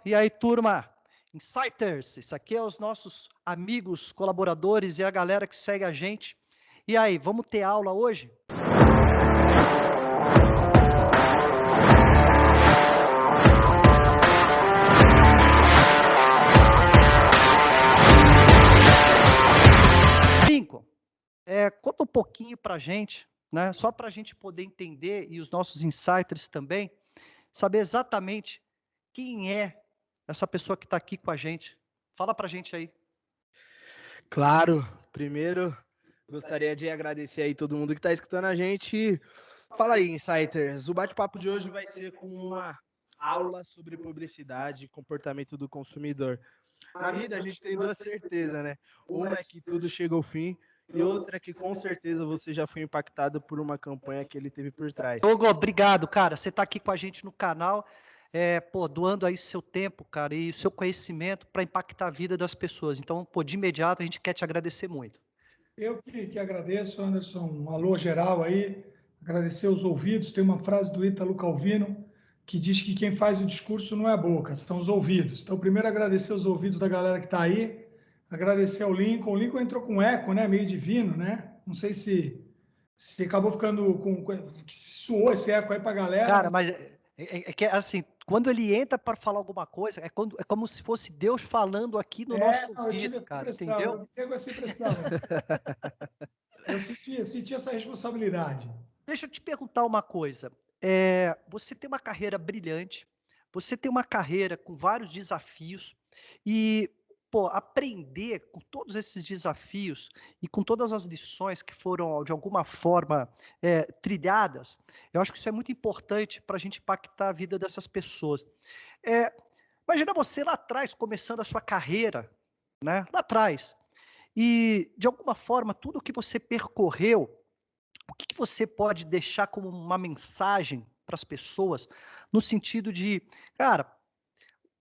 E aí, turma? Insighters, isso aqui é os nossos amigos, colaboradores e a galera que segue a gente. E aí, vamos ter aula hoje? Lincoln, conta um pouquinho pra gente, né? Só para a gente poder entender e os nossos insiders também, saber exatamente quem é essa pessoa que está aqui com a gente. Fala pra gente aí. Claro, primeiro gostaria de agradecer aí todo mundo que está escutando a gente. Fala aí, Insiders, o bate-papo de hoje vai ser com uma aula sobre publicidade e comportamento do consumidor. Na vida a gente tem duas certezas, né? Uma é que tudo chega ao fim e outra é que com certeza você já foi impactado por uma campanha que ele teve por trás. Hugo, obrigado, cara. Você está aqui com a gente no canal, doando aí seu tempo, cara, e o seu conhecimento para impactar a vida das pessoas. Então, pô, de imediato, a gente quer te agradecer muito. Eu que agradeço, Anderson. Um alô geral aí. Agradecer os ouvidos. Tem uma frase do Ítalo Calvino que diz que quem faz o discurso não é a boca, são os ouvidos. Então, primeiro, agradecer os ouvidos da galera que está aí. Agradecer ao Lincoln. O Lincoln entrou com eco, né? Meio divino, né? Não sei se acabou ficando que suou esse eco aí para a galera, Cara, mas mas que assim, quando ele entra para falar alguma coisa, é como se fosse Deus falando aqui no nosso não, eu tive ouvido, essa cara, impressão. entendeu? Eu pego essa impressão. Eu senti essa responsabilidade. Deixa eu te perguntar uma coisa. Você tem uma carreira brilhante, você tem uma carreira com vários desafios e, pô, aprender com todos esses desafios e com todas as lições que foram, de alguma forma, trilhadas, eu acho que isso é muito importante para a gente impactar a vida dessas pessoas. Eh, Imagina você lá atrás, começando a sua carreira, né, lá atrás, e, de alguma forma, tudo que você percorreu, o que que você pode deixar como uma mensagem para as pessoas, no sentido de, cara,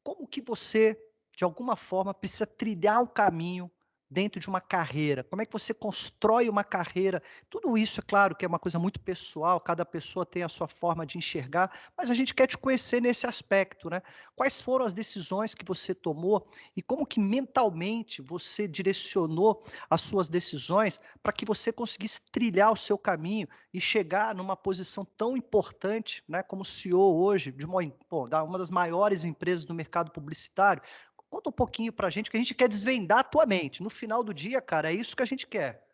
como que você, de alguma forma, precisa trilhar um caminho dentro de uma carreira? Como é que você constrói uma carreira? Tudo isso, é claro, que é uma coisa muito pessoal, cada pessoa tem a sua forma de enxergar, mas a gente quer te conhecer nesse aspecto, né? Quais foram as decisões que você tomou e como que mentalmente você direcionou as suas decisões para que você conseguisse trilhar o seu caminho e chegar numa posição tão importante, né, como CEO hoje de uma das maiores empresas do mercado publicitário. Conta um pouquinho para a gente, que a gente quer desvendar a tua mente. No final do dia, cara, é isso que a gente quer.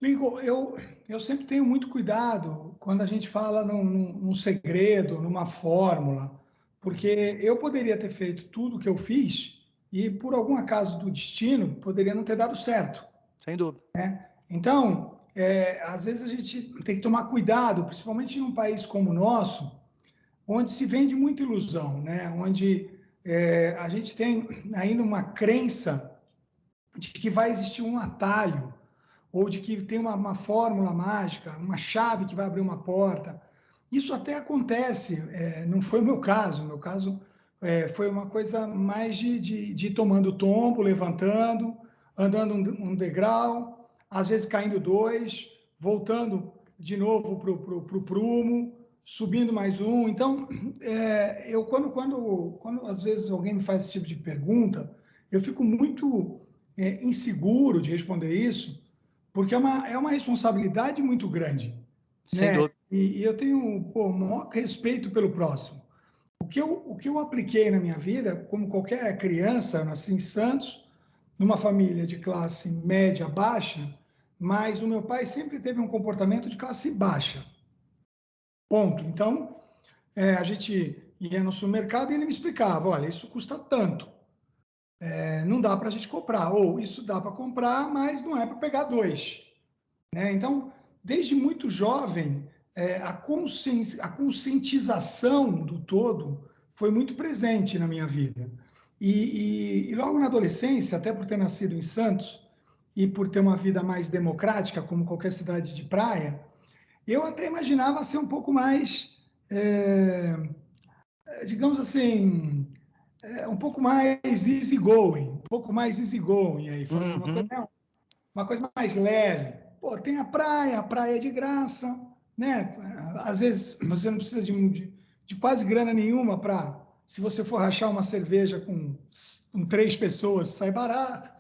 Lincoln, eu sempre tenho muito cuidado quando a gente fala num segredo, numa fórmula, porque eu poderia ter feito tudo o que eu fiz e, por algum acaso do destino, poderia não ter dado certo. Sem dúvida. Então, às vezes a gente tem que tomar cuidado, principalmente num país como o nosso, onde se vende muita ilusão, né? Onde a gente tem ainda uma crença de que vai existir um atalho ou de que tem uma fórmula mágica, uma chave que vai abrir uma porta. Isso até acontece, não foi o meu caso. O meu caso foi uma coisa mais de ir tomando tombo, levantando, andando um degrau, às vezes caindo dois, voltando de novo para o prumo, subindo mais um. Então, eu quando às vezes alguém me faz esse tipo de pergunta, eu fico muito inseguro de responder isso, porque é uma responsabilidade muito grande, Sem né? dúvida. E eu tenho, o maior respeito pelo próximo. O que eu apliquei na minha vida, como qualquer criança, eu nasci em Santos, numa família de classe média baixa, mas o meu pai sempre teve um comportamento de classe baixa. Ponto. Então, a gente ia no supermercado e ele me explicava: olha, isso custa tanto, não dá para a gente comprar, ou isso dá para comprar, mas não é para pegar dois. Né? Então, desde muito jovem, a conscientização do todo foi muito presente na minha vida. E logo na adolescência, até por ter nascido em Santos e por ter uma vida mais democrática, como qualquer cidade de praia, eu até imaginava ser um pouco mais, digamos assim, um pouco mais easygoing, um pouco mais easygoing aí, falando Uhum. uma coisa mais leve. Pô, tem a praia é de graça, né? Às vezes você não precisa de quase grana nenhuma para se você for rachar uma cerveja com 3 pessoas, sai barato.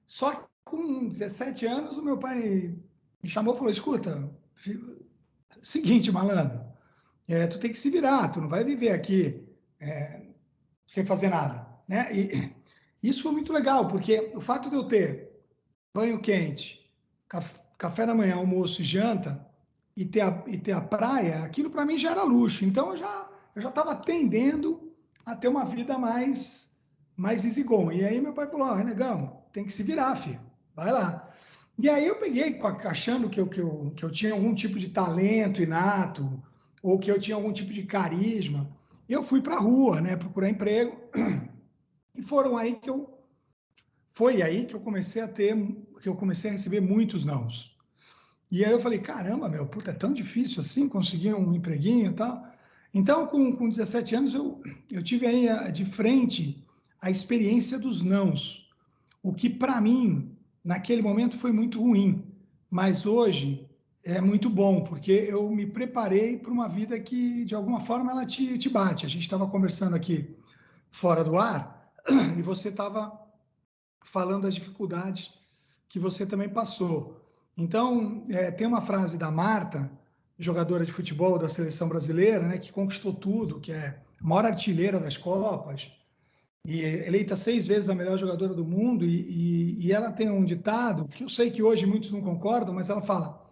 Só que com 17 anos, o meu pai me chamou e falou, escuta, seguinte, malandro, tu tem que se virar, tu não vai viver aqui sem fazer nada, né? E isso foi muito legal, porque o fato de eu ter banho quente, café da manhã, almoço e janta, e ter a praia, aquilo para mim já era luxo. Então eu já estava tendendo a ter uma vida mais easygoing. E aí meu pai falou, negão, tem que se virar, filho, vai lá. E aí eu peguei, achando que eu tinha algum tipo de talento inato, ou que eu tinha algum tipo de carisma, eu fui para a rua, né, procurar emprego, e foi aí que eu comecei que eu comecei a receber muitos nãos. E aí eu falei, caramba, meu, puta, é tão difícil assim conseguir um empreguinho e tal. Então, com 17 anos, eu tive aí de frente a experiência dos nãos, o que para mim, naquele momento, foi muito ruim, mas hoje é muito bom, porque eu me preparei para uma vida que, de alguma forma, ela te bate. A gente estava conversando aqui fora do ar e você estava falando das dificuldades que você também passou. Então, tem uma frase da Marta, jogadora de futebol da seleção brasileira, né, que conquistou tudo, que é a maior artilheira das Copas, e eleita 6 vezes a melhor jogadora do mundo, e ela tem um ditado, que eu sei que hoje muitos não concordam, mas ela fala,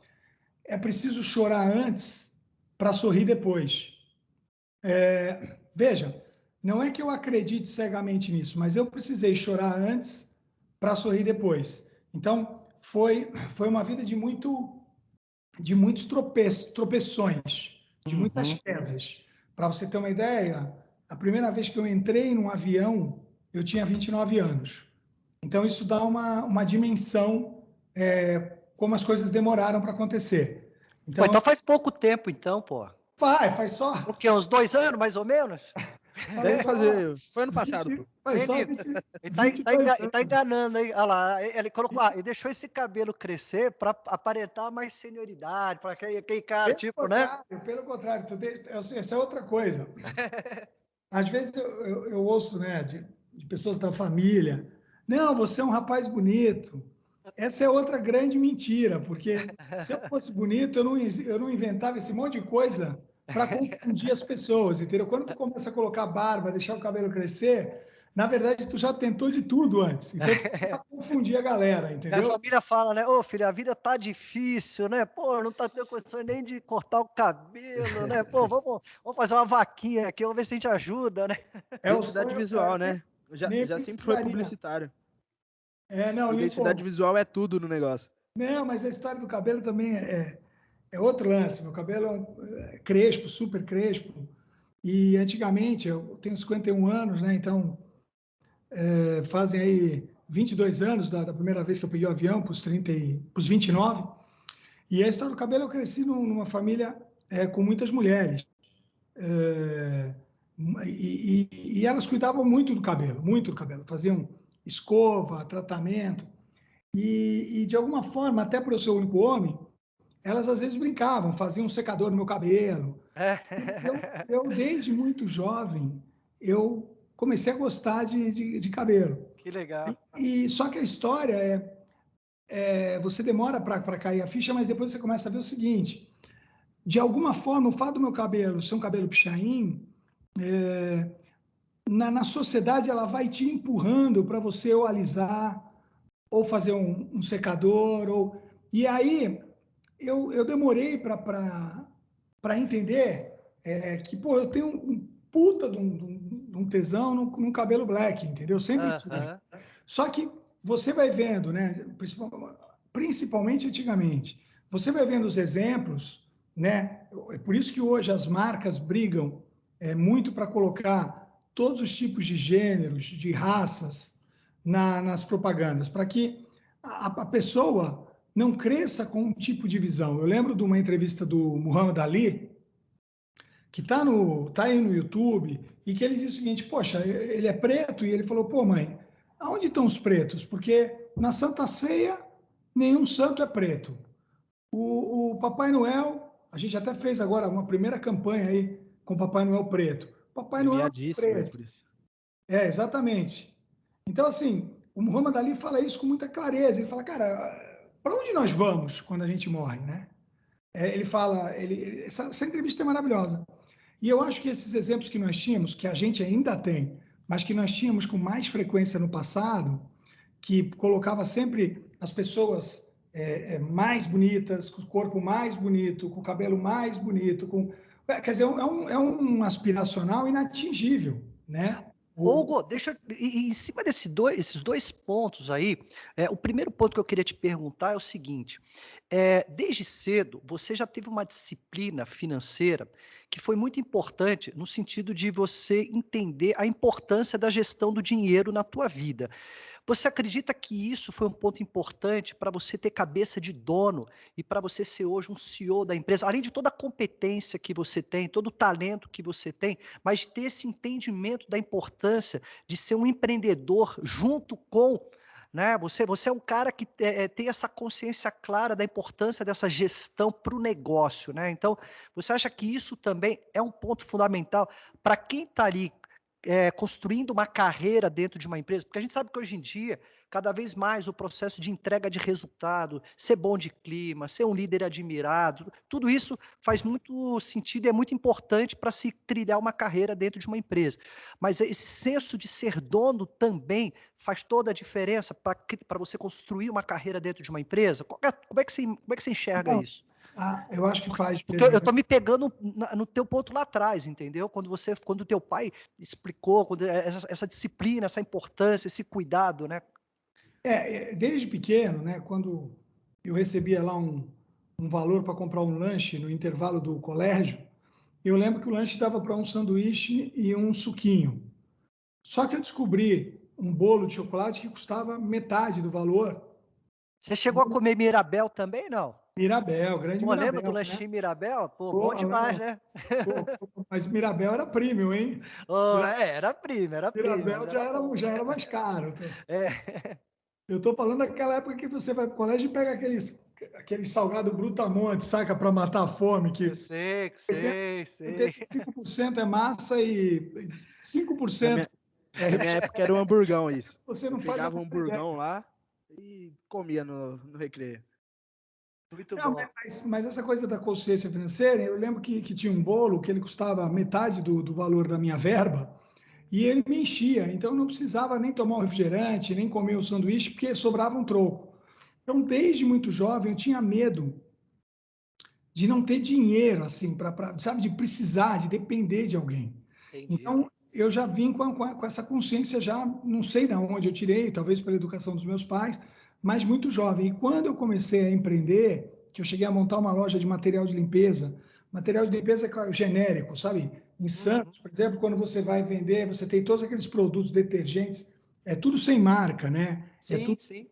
é preciso chorar antes para sorrir depois. Veja, não é que eu acredite cegamente nisso, mas eu precisei chorar antes para sorrir depois. Então, foi uma vida de muitos tropeções, de muitas Uhum. quedas. Para você ter uma ideia, a primeira vez que eu entrei num avião, eu tinha 29 anos. Então, isso dá uma dimensão, como as coisas demoraram para acontecer. Pô, Então, então faz pouco tempo, então, pô. faz O só, quê? Uns 2 anos, mais ou menos? faz Deve só fazer. Foi ano passado, 20, pô. faz só Ele, 20, ele, tá, tá 22 ele tá anos. enganando aí. Olha lá, ele colocou, ele deixou esse cabelo crescer para aparentar mais senioridade, para aquele cara, tipo, né? Pelo contrário, essa é outra coisa. Às vezes eu ouço, né, de pessoas da família, não, você é um rapaz bonito. Essa é outra grande mentira, porque se eu fosse bonito, eu não inventava esse monte de coisa para confundir as pessoas, entendeu? Quando tu começa a colocar barba, deixar o cabelo crescer, na verdade tu já tentou de tudo antes. Então tu começa a confundir a galera, A entendeu? família fala, né? Ô, filho, a vida tá difícil, né? Pô, não tá tendo condições nem de cortar o cabelo, né? Pô, vamos fazer uma vaquinha aqui, vamos ver se a gente ajuda, né? É o Identidade sonho, visual, nem, né? nem Já sempre foi precisaria. publicitário. Não, Identidade Lincoln, visual é tudo no negócio. não, mas a história do cabelo também é outro lance. Meu cabelo é crespo, super crespo. E antigamente, eu tenho 51 anos, né? Então, fazem aí 22 anos da primeira vez que eu peguei o avião, para os 29. E a história do cabelo, eu cresci numa família com muitas mulheres. É, e elas cuidavam muito do cabelo, muito do cabelo. Faziam escova, tratamento. De alguma forma, até para eu ser o único homem, elas às vezes brincavam, faziam um secador no meu cabelo. Desde muito jovem, eu comecei a gostar de cabelo. Que legal. Só que a história você demora para cair a ficha, mas depois você começa a ver o seguinte: de alguma forma, o fato do meu cabelo ser um cabelo pichain, na sociedade ela vai te empurrando para você ou alisar, ou fazer um secador, e aí eu demorei para entender que, pô, eu tenho um puta de um tesão num cabelo black, entendeu? Sempre tive. Aham. Só que você vai vendo, né? Principalmente antigamente, você vai vendo os exemplos, né? É por isso que hoje as marcas brigam muito para colocar todos os tipos de gêneros, de raças nas propagandas, para que a pessoa não cresça com um tipo de visão. Eu lembro de uma entrevista do Muhammad Ali, que tá aí no YouTube, e que ele diz o seguinte: poxa, ele é preto, e ele falou: pô, mãe, aonde estão os pretos? Porque na Santa Ceia, nenhum santo é preto. O Papai Noel, a gente até fez agora uma primeira campanha aí com o Papai Noel preto. Papai Noel é Premiadíssimo aí preso. por isso. Exatamente. Então, assim, o Muhammad Ali fala isso com muita clareza. Ele fala, cara, para onde nós vamos quando a gente morre, né? Ele fala, essa entrevista é maravilhosa. E eu acho que esses exemplos que nós tínhamos, que a gente ainda tem, mas que nós tínhamos com mais frequência no passado, que colocava sempre as pessoas mais bonitas, com o corpo mais bonito, com o cabelo mais bonito, quer dizer, é um aspiracional inatingível, né? Hugo, deixa em cima esses dois pontos aí, o primeiro ponto que eu queria te perguntar é o seguinte: desde cedo você já teve uma disciplina financeira que foi muito importante no sentido de você entender a importância da gestão do dinheiro na tua vida. Você acredita que isso foi um ponto importante para você ter cabeça de dono e para você ser hoje um CEO da empresa, além de toda a competência que você tem, todo o talento que você tem, mas de ter esse entendimento da importância de ser um empreendedor junto com, né? Você é um cara que tem essa consciência clara da importância dessa gestão para o negócio, né? Então, você acha que isso também é um ponto fundamental para quem está ali construindo uma carreira dentro de uma empresa? Porque a gente sabe que hoje em dia, cada vez mais o processo de entrega de resultado, ser bom de clima, ser um líder admirado, tudo isso faz muito sentido e é muito importante para se trilhar uma carreira dentro de uma empresa. Mas esse senso de ser dono também faz toda a diferença para você construir uma carreira dentro de uma empresa? Como é que você enxerga Não, isso? eu acho que faz Porque eu diferença. tô me pegando no teu ponto lá atrás, entendeu? Quando o teu pai explicou, essa disciplina, essa importância, esse cuidado, né? Desde pequeno, né, quando eu recebia lá um valor para comprar um lanche no intervalo do colégio, eu lembro que o lanche dava para um sanduíche e um suquinho. Só que eu descobri um bolo de chocolate que custava metade do valor. Você chegou a comer Mirabel também, não? Mirabel, grande Pô, lembra do Mirabel, né? lanchinho Mirabel? Pô, bom Porra, demais, não. né? Mas Mirabel era premium, hein? Ô, Mira- era primo, mas Mirabel já era era, bom. já era mais caro. É, Eu estou falando daquela época que você vai para o colégio e pega aqueles salgado brutamonte, saca, para matar a fome, eu que sei, 80, sei, sei. 85% é massa e Na 5% minha, é na minha época era um hamburgão isso. você Eu não faz a pegava um menor ideia. hamburgão lá e comia no recreio. Muito Não, bom. mas essa coisa da consciência financeira, eu lembro que tinha um bolo que ele custava metade do valor da minha verba e ele me enchia, então eu não precisava nem tomar um refrigerante, nem comer o sanduíche, porque sobrava um troco. Então, desde muito jovem, eu tinha medo de não ter dinheiro, assim, sabe, de precisar, de depender de alguém. Entendi. Então, eu já vim com essa consciência já, não sei de onde eu tirei, talvez pela educação dos meus pais, mas muito jovem. E quando eu comecei a empreender, que eu cheguei a montar uma loja de material de limpeza genérico, sabe? Em Uhum. Santos, por exemplo, quando você vai vender, você tem todos aqueles produtos detergentes, é tudo sem marca, né? É Sim, tudo, sim.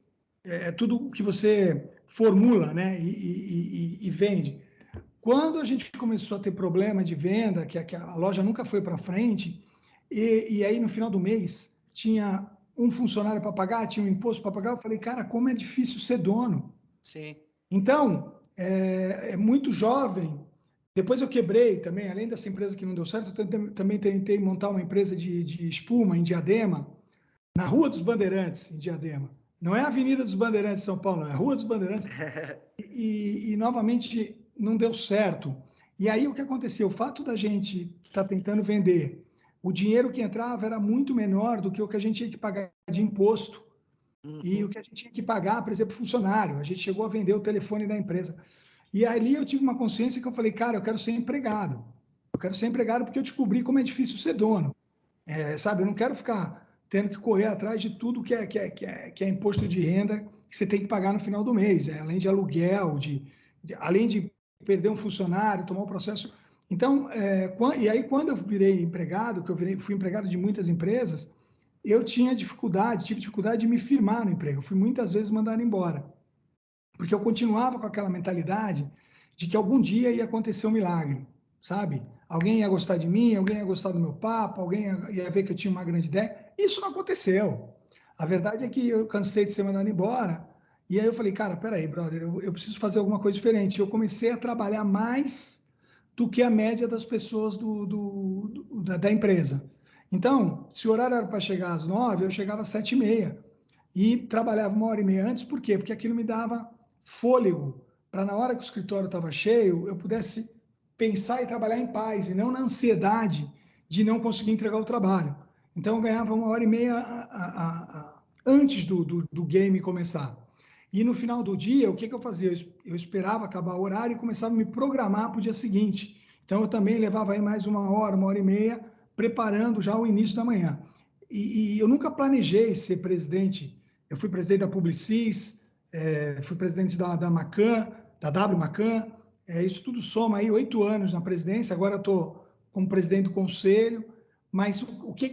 é tudo que você formula, né? E vende. Quando a gente começou a ter problema de venda, que a loja nunca foi para frente, e aí no final do mês tinha um funcionário para pagar, tinha um imposto para pagar, eu falei, cara, como é difícil ser dono. Sim. Então, é muito jovem. Depois eu quebrei também, além dessa empresa que não deu certo, eu também tentei montar uma empresa de espuma em Diadema, na Rua dos Bandeirantes, em Diadema. Não é a Avenida dos Bandeirantes, São Paulo, é a Rua dos Bandeirantes, e novamente não deu certo. E aí o que aconteceu? O fato da gente estar tentando vender, o dinheiro que entrava era muito menor do que o que a gente tinha que pagar de imposto e o Uhum. que a gente tinha que pagar, por exemplo, funcionário. A gente chegou a vender o telefone da empresa. E ali eu tive uma consciência que eu falei, cara, eu quero ser empregado. Eu quero ser empregado porque eu descobri como é difícil ser dono. Sabe, eu não quero ficar tendo que correr atrás de tudo que é imposto de renda que você tem que pagar no final do mês, além de aluguel, além de perder um funcionário, tomar um processo. Então, e aí quando eu virei empregado, fui empregado de muitas empresas, eu tive dificuldade de me firmar no emprego. Eu fui muitas vezes mandado embora, porque eu continuava com aquela mentalidade de que algum dia ia acontecer um milagre, sabe? Alguém ia gostar de mim, alguém ia gostar do meu papo, alguém ia ver que eu tinha uma grande ideia. Isso não aconteceu. A verdade é que eu cansei de ser mandado embora, e aí eu falei, cara, peraí, brother, eu preciso fazer alguma coisa diferente. Eu comecei a trabalhar mais do que a média das pessoas da empresa. Então, se o horário era para chegar às 9, eu chegava às 7h30 e trabalhava 1h30 antes. Por quê? Porque aquilo me dava fôlego para, na hora que o escritório estava cheio, eu pudesse pensar e trabalhar em paz e não na ansiedade de não conseguir entregar o trabalho. Então, eu ganhava 1h30 antes do game começar. E no final do dia, o que eu fazia? Eu esperava acabar o horário e começava a me programar para o dia seguinte. Então, eu também levava aí mais 1h, 1h30, preparando já o início da manhã. E eu nunca planejei ser presidente. Eu fui presidente da Publicis, fui presidente da Macan, da W Macan. Isso tudo soma aí 8 anos na presidência. Agora eu estou como presidente do conselho. Mas o que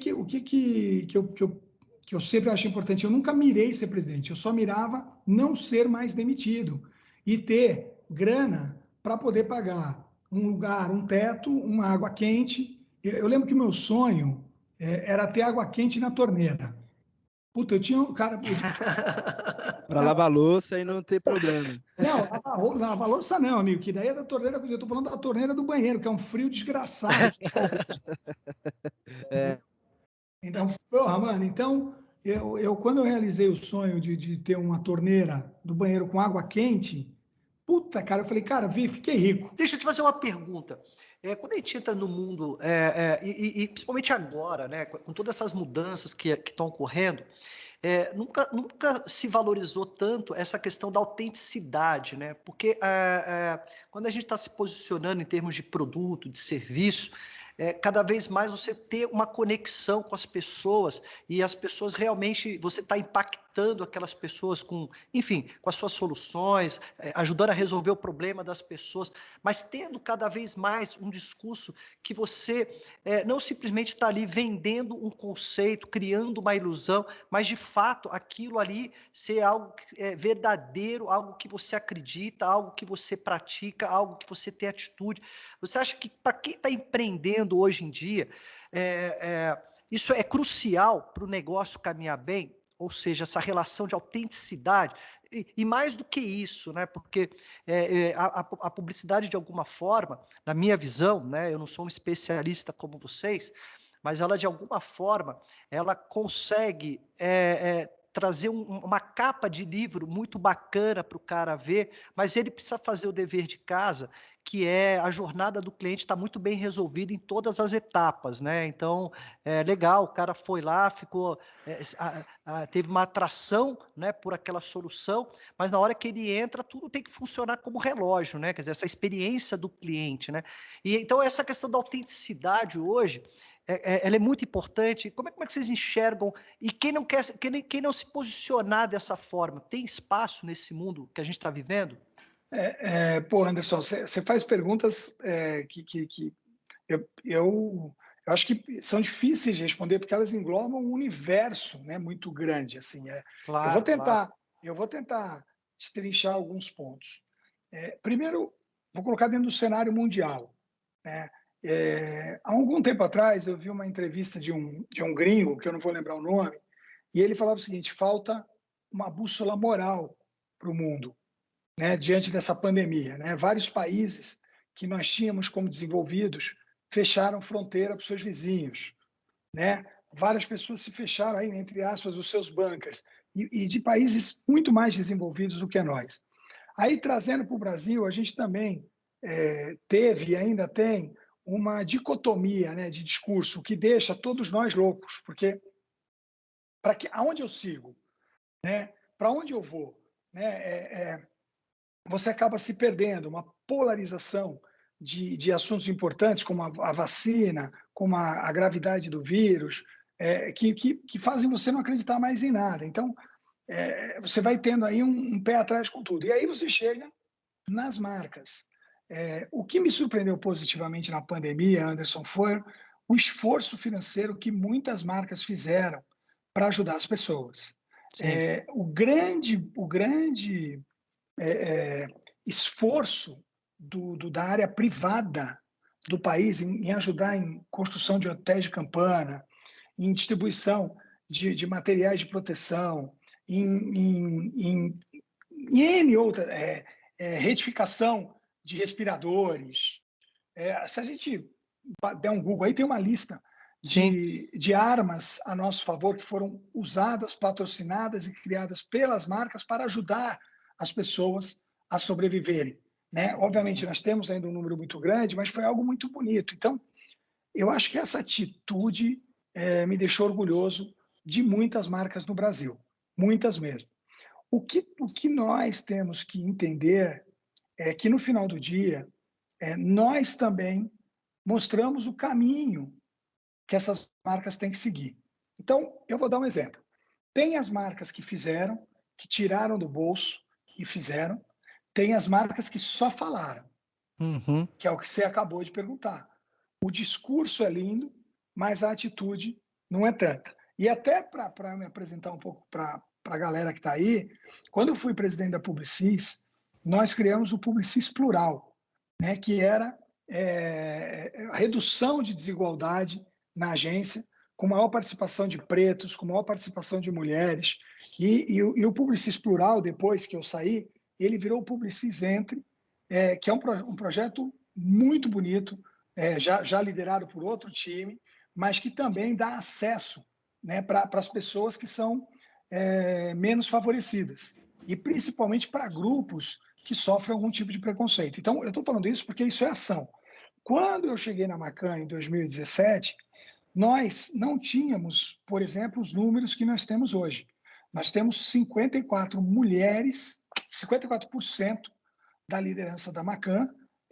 eu sempre acho importante, eu nunca mirei ser presidente, eu só mirava não ser mais demitido e ter grana para poder pagar um lugar, um teto, uma água quente. Eu lembro que meu sonho era ter água quente na torneira. Puta, eu tinha um cara. Para lavar louça e não ter problema. Não, lavar louça não, amigo, que daí é da torneira, eu estou falando da torneira do banheiro, que é um frio desgraçado. É. Então, porra, mano, então quando eu realizei o sonho de ter uma torneira do banheiro com água quente, puta, cara, eu falei, cara, fiquei rico. Deixa eu te fazer uma pergunta. Quando a gente entra no mundo, e principalmente agora, né, com todas essas mudanças que estão ocorrendo, nunca se valorizou tanto essa questão da autenticidade, né? Porque quando a gente está se posicionando em termos de produto, de serviço, cada vez mais você ter uma conexão com as pessoas e as pessoas realmente, você está impactando aquelas pessoas com, enfim, com as suas soluções, ajudando a resolver o problema das pessoas, mas tendo cada vez mais um discurso que você não simplesmente está ali vendendo um conceito, criando uma ilusão, mas de fato aquilo ali ser algo verdadeiro, algo que você acredita, algo que você pratica, algo que você tem atitude. Você acha que para quem está empreendendo hoje em dia, isso é crucial para o negócio caminhar bem? Ou seja, essa relação de autenticidade, e mais do que isso, né? Porque a publicidade, de alguma forma, na minha visão, né? Eu não sou um especialista como vocês, mas ela, de alguma forma, ela consegue trazer uma capa de livro muito bacana para o cara ver, mas ele precisa fazer o dever de casa, que é a jornada do cliente está muito bem resolvida em todas as etapas, né? Então, legal, o cara foi lá, ficou, teve uma atração, né, por aquela solução, mas na hora que ele entra, tudo tem que funcionar como relógio, né? Quer dizer, essa experiência do cliente, né? E então essa questão da autenticidade hoje, ela é muito importante. Como é que vocês enxergam? E quem não quer, quem não se posicionar dessa forma, tem espaço nesse mundo que a gente está vivendo? Pô, Anderson, você faz perguntas que eu acho que são difíceis de responder porque elas englobam um universo, né, muito grande. Assim, eu vou Claro, claro. tentar, eu vou tentar destrinchar alguns pontos. Primeiro, vou colocar dentro do cenário mundial, né? Há algum tempo atrás, eu vi uma entrevista de um gringo, que eu não vou lembrar o nome, e ele falava o seguinte: falta uma bússola moral para o mundo, né, diante dessa pandemia, né? Vários países que nós tínhamos como desenvolvidos fecharam fronteira para os seus vizinhos, né? Várias pessoas se fecharam aí, entre aspas, os seus bunkers, e de países muito mais desenvolvidos do que nós. Aí, trazendo para o Brasil, a gente também teve e ainda tem uma dicotomia, né, de discurso que deixa todos nós loucos, porque aonde eu sigo, né? Para onde eu vou, né? Você acaba se perdendo, uma polarização de assuntos importantes, como a vacina, como a gravidade do vírus, que fazem você não acreditar mais em nada. Então, você vai tendo aí um pé atrás com tudo. E aí você chega nas marcas. O que me surpreendeu positivamente na pandemia, Anderson, foi o esforço financeiro que muitas marcas fizeram para ajudar as pessoas. Sim. O grande esforço da área privada do país em ajudar em construção de hotéis de campana, em distribuição de materiais de proteção, em N outra, retificação de respiradores, Se a gente der um Google aí, tem uma lista Sim. de armas a nosso favor que foram usadas, patrocinadas e criadas pelas marcas para ajudar as pessoas a sobreviverem, né? Obviamente, nós temos ainda um número muito grande, mas foi algo muito bonito. Então, eu acho que essa atitude me deixou orgulhoso de muitas marcas no Brasil, muitas mesmo. O que nós temos que entender é que no final do dia, nós também mostramos o caminho que essas marcas têm que seguir. Então, eu vou dar um exemplo. Tem as marcas que fizeram, que tiraram do bolso e fizeram. Tem as marcas que só falaram, Uhum. que é o que você acabou de perguntar. O discurso é lindo, mas a atitude não é tanta. E até para me apresentar um pouco para a galera que está aí, quando eu fui presidente da Publicis, nós criamos o Publicis Plural, né, que era a redução de desigualdade na agência, com maior participação de pretos, com maior participação de mulheres. E o Publicis Plural, depois que eu saí, ele virou o Publicis Entre, que é um projeto muito bonito, já liderado por outro time, mas que também dá acesso, né, para as pessoas que são menos favorecidas, e principalmente para grupos que sofrem algum tipo de preconceito. Então, eu estou falando isso porque isso é ação. Quando eu cheguei na Macan em 2017, nós não tínhamos, por exemplo, os números que nós temos hoje. Nós temos 54 mulheres, 54% da liderança da Macan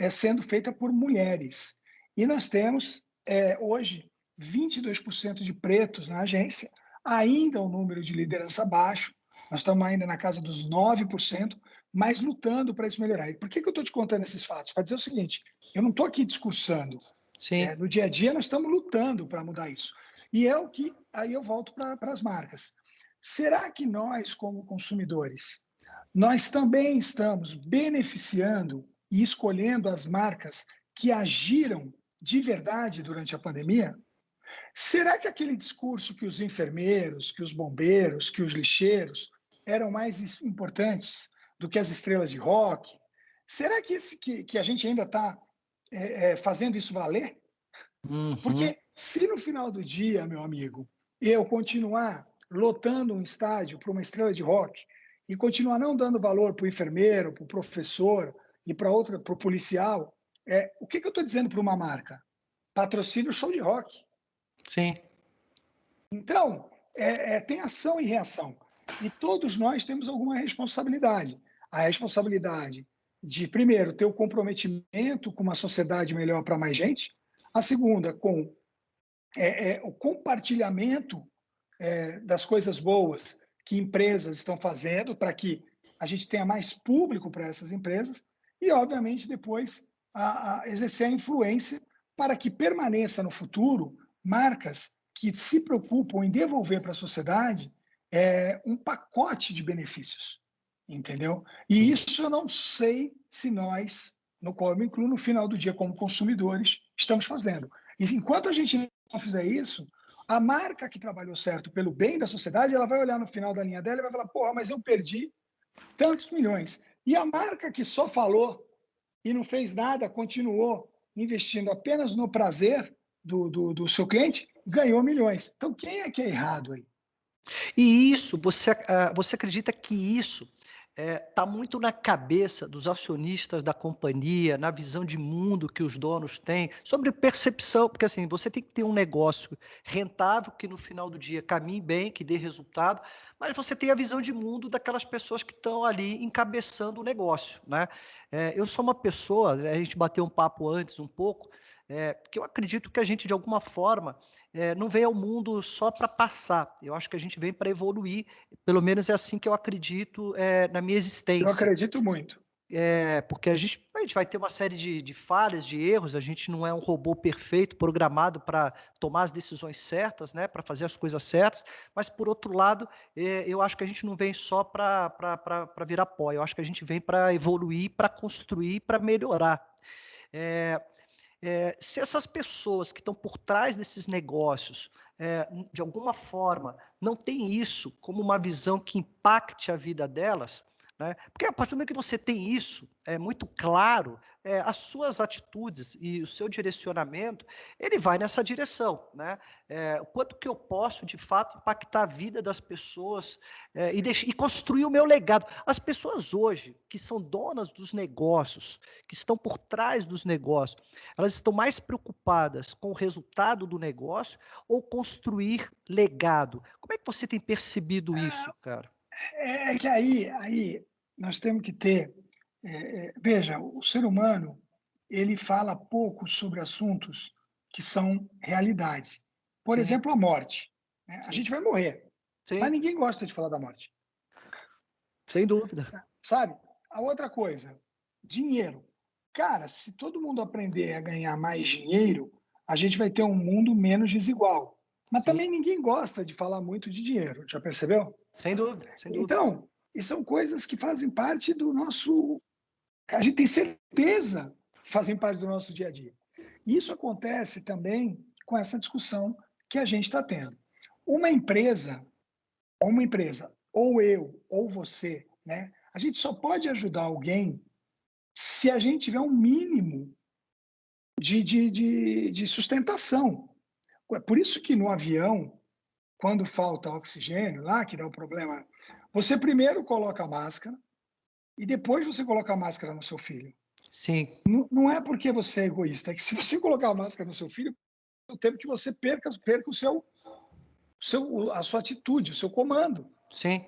sendo feita por mulheres. E nós temos, hoje, 22% de pretos na agência, ainda um número de liderança baixo, nós estamos ainda na casa dos 9%, mas lutando para isso melhorar. E por que eu estou te contando esses fatos? Para dizer o seguinte, eu não estou aqui discursando. Sim. No dia a dia, nós estamos lutando para mudar isso. E é o que, aí eu volto para as marcas. Será que nós, como consumidores, nós também estamos beneficiando e escolhendo as marcas que agiram de verdade durante a pandemia? Será que aquele discurso que os enfermeiros, que os bombeiros, que os lixeiros eram mais importantes do que as estrelas de rock? Será que a gente ainda está fazendo isso valer? Uhum. Porque se no final do dia, meu amigo, eu continuar lotando um estádio para uma estrela de rock e continuar não dando valor para o enfermeiro, para o professor e para o policial, o que eu estou dizendo para uma marca? Patrocínio show de rock. Sim. Então, tem ação e reação. E todos nós temos alguma responsabilidade. A responsabilidade de, primeiro, ter o comprometimento com uma sociedade melhor para mais gente. A segunda, com o compartilhamento das coisas boas que empresas estão fazendo para que a gente tenha mais público para essas empresas e, obviamente, depois a exercer a influência para que permaneça no futuro marcas que se preocupam em devolver para a sociedade um pacote de benefícios, entendeu? E isso eu não sei se nós, no qual eu me incluo, no final do dia, como consumidores, estamos fazendo. E enquanto a gente não fizer isso, a marca que trabalhou certo pelo bem da sociedade, ela vai olhar no final da linha dela e vai falar: porra, mas eu perdi tantos milhões. E a marca que só falou e não fez nada, continuou investindo apenas no prazer do seu cliente, ganhou milhões. Então, quem é que é errado aí? E isso, você acredita que isso está muito na cabeça dos acionistas da companhia, na visão de mundo que os donos têm, sobre percepção, porque assim, você tem que ter um negócio rentável, que no final do dia caminhe bem, que dê resultado, mas você tem a visão de mundo daquelas pessoas que estão ali encabeçando o negócio, né? Eu sou uma pessoa, a gente bateu um papo antes um pouco, porque eu acredito que a gente, de alguma forma, não vem ao mundo só para passar. Eu acho que a gente vem para evoluir. Pelo menos é assim que eu acredito na minha Eu existência. acredito muito. Porque a gente vai ter uma série de falhas, de erros. A gente não é um robô perfeito, programado para tomar as decisões certas, né, para fazer as coisas certas. Mas, por outro lado, eu acho que a gente não vem só para virar pó. Eu acho que a gente vem para evoluir, para construir, para melhorar. É, se essas pessoas que estão por trás desses negócios, de alguma forma, não têm isso como uma visão que impacte a vida delas, né? Porque a partir do momento que você tem isso, é muito claro, as suas atitudes e o seu direcionamento, ele vai nessa direção, né? O quanto que eu posso, de fato, impactar a vida das pessoas, e construir o meu legado. As pessoas hoje, que são donas dos negócios, que estão por trás dos negócios, elas estão mais preocupadas com o resultado do negócio ou construir legado? Como é que você tem percebido isso, cara? É que aí nós temos que ter, veja, o ser humano, ele fala pouco sobre assuntos que são realidade. Por Sim, exemplo, a morte, né? A sim, gente vai morrer, mas sim, ninguém gosta de falar da morte, sem dúvida. sabe? A outra coisa, dinheiro. Cara, se todo mundo aprender a ganhar mais dinheiro, a gente vai ter um mundo menos desigual. Mas Sim, também ninguém gosta de falar muito de dinheiro, já percebeu? sem dúvida, sem dúvida. Então, e são coisas que fazem parte do nosso. A gente tem certeza que fazem parte do nosso dia a dia. Isso acontece também com essa discussão que a gente está tendo. Uma empresa, ou eu, ou você, né? A gente só pode ajudar alguém se a gente tiver um mínimo de sustentação. É por isso que no avião, quando falta oxigênio, lá que dá o problema, você primeiro coloca a máscara, e depois você coloca a máscara no seu filho. Sim, Não é porque você é egoísta, é que se você colocar a máscara no seu filho, eu temo que você perca a sua atitude, o seu comando. sim,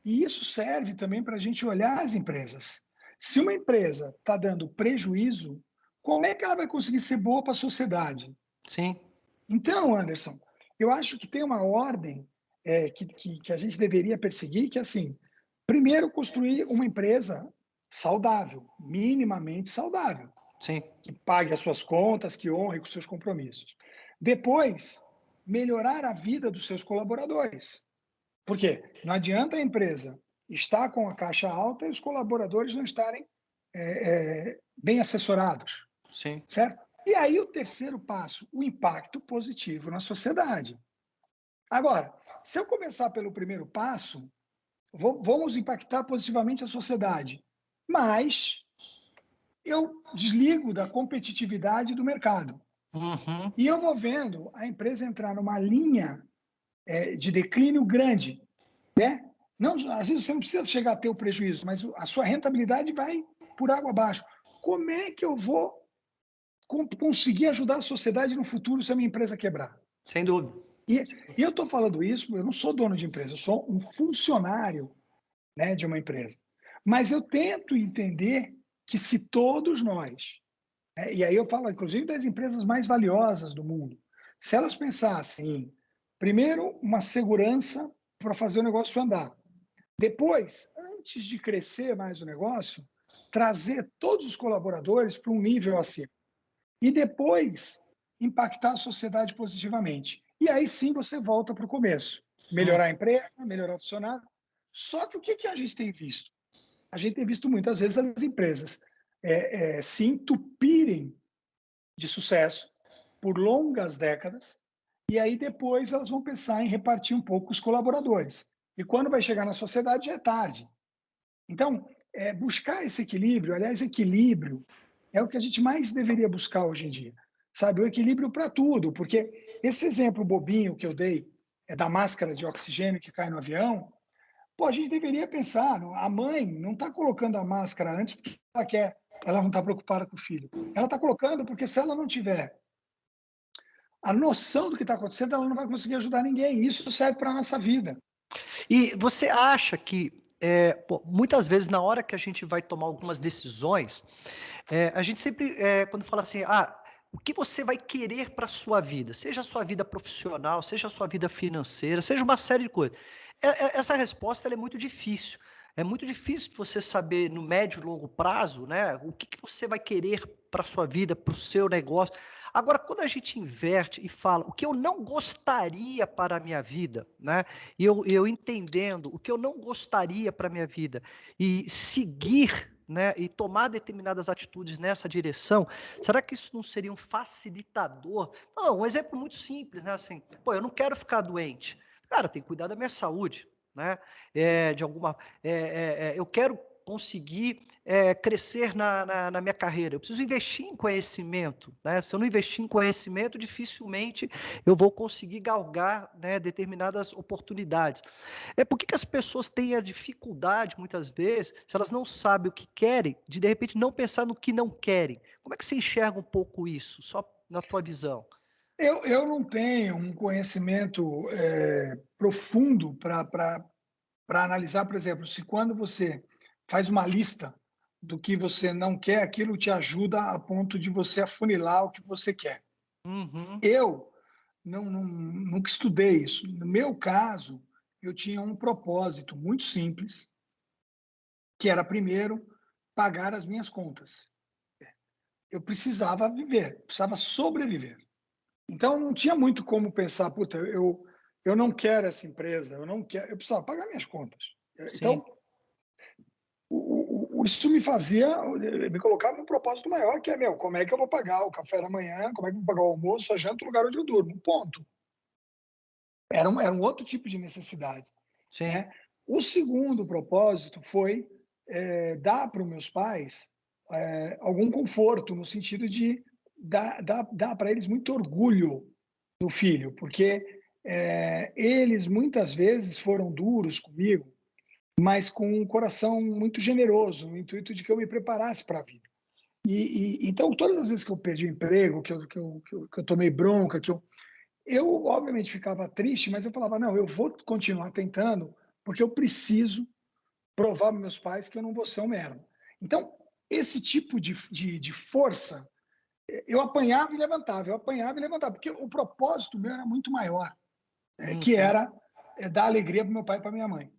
E isso serve também para a gente olhar as empresas. Se uma empresa está dando prejuízo, como é que ela vai conseguir ser boa para a sociedade? sim. Então, Anderson, eu acho que tem uma ordem que a gente deveria perseguir, que é assim, primeiro construir uma empresa saudável, minimamente saudável, Sim, que pague as suas contas, que honre com seus compromissos. Depois, melhorar a vida dos seus colaboradores. Por quê? Não adianta a empresa estar com a caixa alta e os colaboradores não estarem bem assessorados, sim. certo? E aí o terceiro passo, o impacto positivo na sociedade. Agora, se eu começar pelo primeiro passo, vamos impactar positivamente a sociedade, mas eu desligo da competitividade do mercado. Uhum. E eu vou vendo a empresa entrar numa linha de declínio grande, né? Não, às vezes você não precisa chegar a ter o prejuízo, mas a sua rentabilidade vai por água abaixo. Como é que eu vou conseguir ajudar a sociedade no futuro se a minha empresa quebrar? Sem dúvida. E, e eu estou falando isso, eu não sou dono de empresa, eu sou um funcionário, né, de uma empresa. Mas eu tento entender que se todos nós, né, e aí eu falo inclusive das empresas mais valiosas do mundo, se elas pensassem em, primeiro, uma segurança para fazer o negócio andar, depois, antes de crescer mais o negócio, trazer todos os colaboradores para um nível acima. E depois, impactar a sociedade positivamente. E aí sim você volta para o começo. Hum, Melhorar a empresa, melhorar o funcionário. Só que o que a gente tem visto? A gente tem visto muitas vezes as empresas se entupirem de sucesso por longas décadas, e aí depois elas vão pensar em repartir um pouco os colaboradores. E quando vai chegar na sociedade já é tarde. Então, buscar esse equilíbrio, aliás, equilíbrio é o que a gente mais deveria buscar hoje em dia, sabe? O equilíbrio para tudo, porque esse exemplo bobinho que eu dei da máscara de oxigênio que cai no avião, pô, a gente deveria pensar, a mãe não está colocando a máscara antes porque ela quer, ela não está preocupada com o filho. Ela está colocando porque se ela não tiver a noção do que está acontecendo, ela não vai conseguir ajudar ninguém. Isso serve para a nossa vida. E você acha que, pô, muitas vezes na hora que a gente vai tomar algumas decisões, a gente sempre, quando fala assim, o que você vai querer para a sua vida, seja a sua vida profissional, seja a sua vida financeira, seja uma série de coisas. Essa resposta ela é muito difícil. É muito difícil você saber no médio e longo prazo, né, o que você vai querer para a sua vida, para o seu negócio. Agora, quando a gente inverte e fala o que eu não gostaria para a minha vida, né, e eu entendendo o que eu não gostaria para a minha vida e seguir, né, e tomar determinadas atitudes nessa direção, será que isso não seria um facilitador? Não, um exemplo muito simples, né, assim, pô, eu não quero ficar doente. Cara, tem que cuidar da minha saúde. né? De alguma, eu quero conseguir crescer na minha carreira. Eu preciso investir em conhecimento, né? Se eu não investir em conhecimento, dificilmente eu vou conseguir galgar, né, determinadas oportunidades. Por que que as pessoas têm a dificuldade, muitas vezes, se elas não sabem o que querem, de repente não pensar no que não querem? Como é que você enxerga um pouco isso, só na tua visão? Eu não tenho um conhecimento profundo para analisar, por exemplo, se quando você faz uma lista do que você não quer, aquilo te ajuda a ponto de você afunilar o que você quer. Uhum, Eu nunca estudei isso. No meu caso, eu tinha um propósito muito simples, que era, primeiro, pagar as minhas contas. Eu precisava viver, precisava sobreviver. Então, não tinha muito como pensar, puta, eu não quero essa empresa, eu não quero, eu precisava pagar minhas contas. sim. Então, isso me fazia, me colocava num propósito maior, que é, meu, como é que eu vou pagar o café da manhã, como é que eu vou pagar o almoço, a janta, o lugar onde eu durmo, ponto. Era um outro tipo de necessidade, Sim. né? O segundo propósito foi dar para os meus pais algum conforto, no sentido de dar para eles muito orgulho do filho, porque eles muitas vezes foram duros comigo, mas com um coração muito generoso, no intuito de que eu me preparasse para a vida. Então, todas as vezes que eu perdi o emprego, que eu tomei bronca, eu obviamente ficava triste, mas eu falava, não, eu vou continuar tentando, porque eu preciso provar para meus pais que eu não vou ser um merda. Então, esse tipo de força, eu apanhava e levantava, eu apanhava e levantava, porque o propósito meu era muito maior, que Uhum. era dar alegria para meu pai e para minha mãe.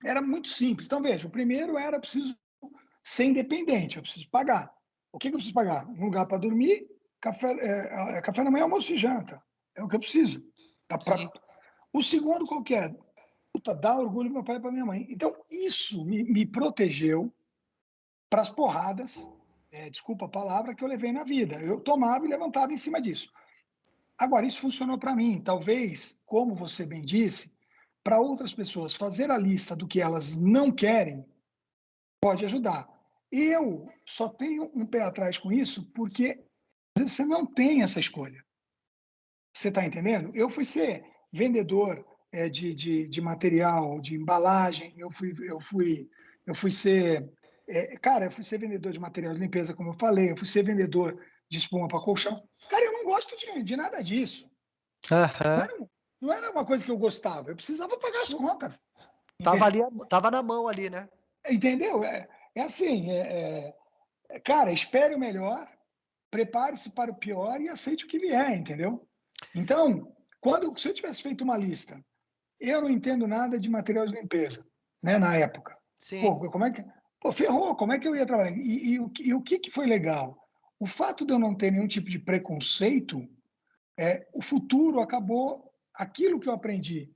Era muito simples. Então, veja, o primeiro era preciso ser independente, eu preciso pagar. O que eu preciso pagar? Um lugar para dormir, café da manhã, almoço e janta. É o que eu preciso. Tá pra... Sim. O segundo, qual que é? Puta, dar orgulho pro meu pai e para minha mãe. Então, isso me protegeu para as porradas, desculpa a palavra, que eu levei na vida. Eu tomava e levantava em cima disso. Agora, isso funcionou para mim. Talvez, como você bem disse, para outras pessoas, fazer a lista do que elas não querem pode ajudar. Eu só tenho um pé atrás com isso porque às vezes você não tem essa escolha. Você está entendendo? Eu fui ser vendedor de material, de embalagem, eu fui ser. Cara, eu fui ser vendedor de material de limpeza, como eu falei, eu fui ser vendedor de espuma para colchão. Cara, eu não gosto de nada disso. Não Aham. era, não era uma coisa que eu gostava, eu precisava pagar as Sim. contas. Tava Entendeu? ali, tava na mão ali, né? Entendeu? É assim, cara, espere o melhor, prepare-se para o pior e aceite o que vier, entendeu? Então, se eu tivesse feito uma lista, eu não entendo nada de material de limpeza, né, na época. Sim. Pô, como é que. Pô, ferrou, como é que eu ia trabalhar? O que foi legal? O fato de eu não ter nenhum tipo de preconceito, o futuro acabou, aquilo que eu aprendi,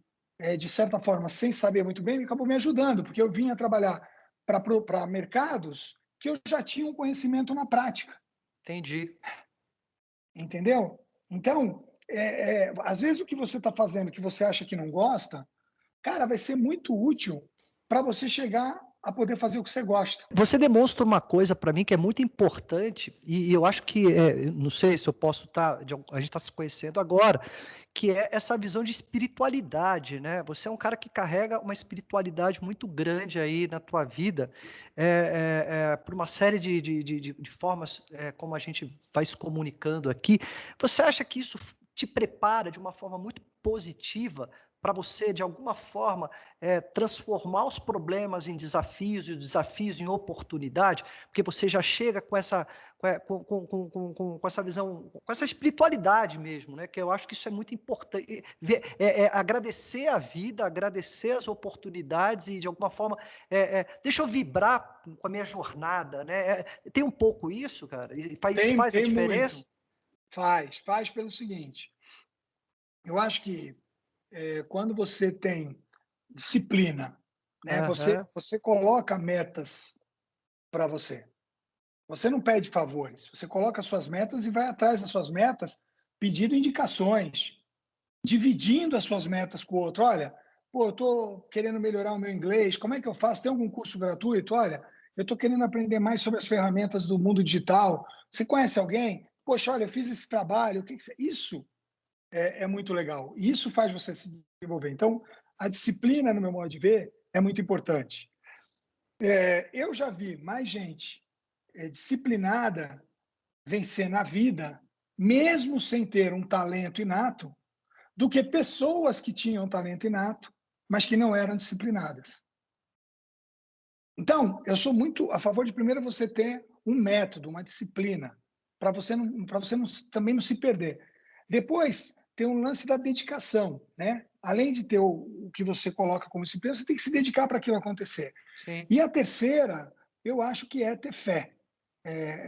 de certa forma, sem saber muito bem, acabou me ajudando, porque eu vinha trabalhar para mercados que eu já tinha um conhecimento na prática. Entendi. Entendeu? Então, às vezes o que você está fazendo, que você acha que não gosta, cara, vai ser muito útil para você chegar a poder fazer o que você gosta. Você demonstra uma coisa para mim que é muito importante, e eu acho que, não sei se eu posso estar, a gente está se conhecendo agora, que é essa visão de espiritualidade, né? Você é um cara que carrega uma espiritualidade muito grande aí na tua vida, por uma série de formas, como a gente vai se comunicando aqui. Você acha que isso te prepara de uma forma muito positiva para você, de alguma forma, transformar os problemas em desafios e os desafios em oportunidade? Porque você já chega com essa, com essa visão, com essa espiritualidade mesmo, né? Que eu acho que isso é muito importante. Agradecer a vida, agradecer as oportunidades e, de alguma forma, deixa eu vibrar com a minha jornada, né? Tem um pouco isso, cara? E isso Tem, faz a tem diferença? muito. Faz pelo seguinte. Eu acho que quando você tem disciplina, né? Você, Aham, você coloca metas para você. Você não pede favores. Você coloca suas metas e vai atrás das suas metas, pedindo indicações, dividindo as suas metas com o outro. Olha, pô, eu estou querendo melhorar o meu inglês, como é que eu faço? Tem algum curso gratuito? Olha, eu estou querendo aprender mais sobre as ferramentas do mundo digital. Você conhece alguém? Poxa, olha, eu fiz esse trabalho. Isso é muito legal. Isso faz você se desenvolver. Então, a disciplina, no meu modo de ver, é muito importante. Eu já vi mais gente disciplinada vencer na vida, mesmo sem ter um talento inato, do que pessoas que tinham talento inato, mas que não eram disciplinadas. Então, eu sou muito a favor de primeiro você ter um método, uma disciplina, para você não, também não se perder. Depois, tem um lance da dedicação, né? Além de ter o que você coloca como disciplina, você tem que se dedicar para aquilo acontecer. Sim. E a terceira, eu acho que é ter fé.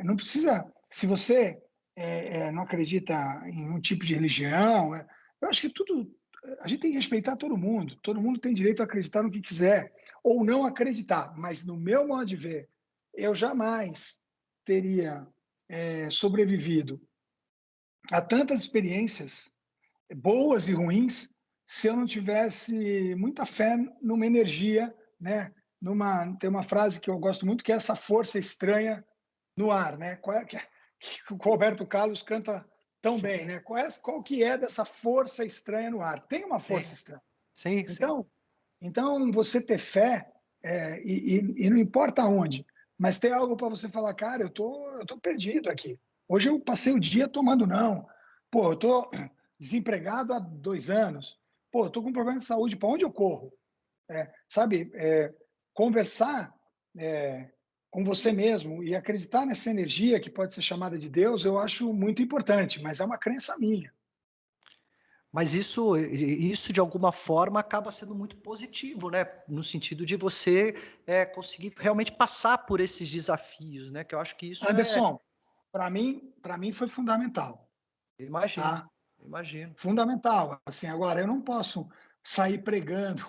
Não precisa, se você não acredita em um tipo de religião, eu acho que tudo, a gente tem que respeitar todo mundo tem direito a acreditar no que quiser, ou não acreditar, mas no meu modo de ver, eu jamais teria sobrevivido a tantas experiências boas e ruins se eu não tivesse muita fé numa energia, né? Tem uma frase que eu gosto muito que é essa força estranha no ar, né? Que o Roberto Carlos canta tão bem, né? Qual que é dessa força estranha no ar? Tem uma Sim, força estranha. sim, sim. Então você ter fé, e não importa onde, mas ter algo para você falar, cara, eu tô perdido aqui. Hoje eu passei o dia tomando não. Pô, eu tô desempregado há 2 anos. Pô, eu tô com um problema de saúde, para onde eu corro? Sabe, conversar com você mesmo e acreditar nessa energia que pode ser chamada de Deus, eu acho muito importante, mas é uma crença minha. Mas isso de alguma forma acaba sendo muito positivo, né? No sentido de você conseguir realmente passar por esses desafios, né? Que eu acho que isso Anderson, para mim foi fundamental, imagino, tá? imagino. Fundamental. Assim, agora eu não posso sair pregando,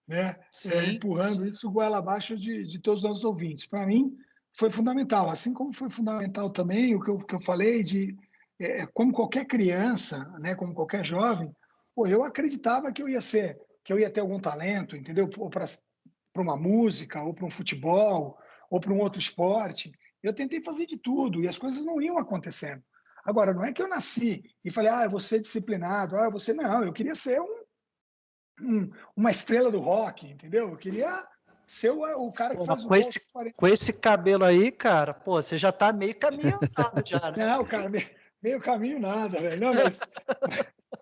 né, Sim, empurrando sim. isso goela abaixo de todos os nossos ouvintes. Para mim foi fundamental, assim como foi fundamental também o que eu falei de como qualquer criança, né, como qualquer jovem, pô, eu acreditava que eu ia ter algum talento, entendeu? Ou para uma música, ou para um futebol, ou para um outro esporte. Eu tentei fazer de tudo e as coisas não iam acontecendo. Agora, não é que eu nasci e falei, eu vou ser disciplinado, eu vou ser. Não, eu queria ser uma estrela do rock, entendeu? Eu queria ser o cara que Pô, mas faz o gol. 40. com esse cabelo aí, cara, pô, você já tá meio caminho andado já, né? Não, cara, meio caminho nada, velho. Não,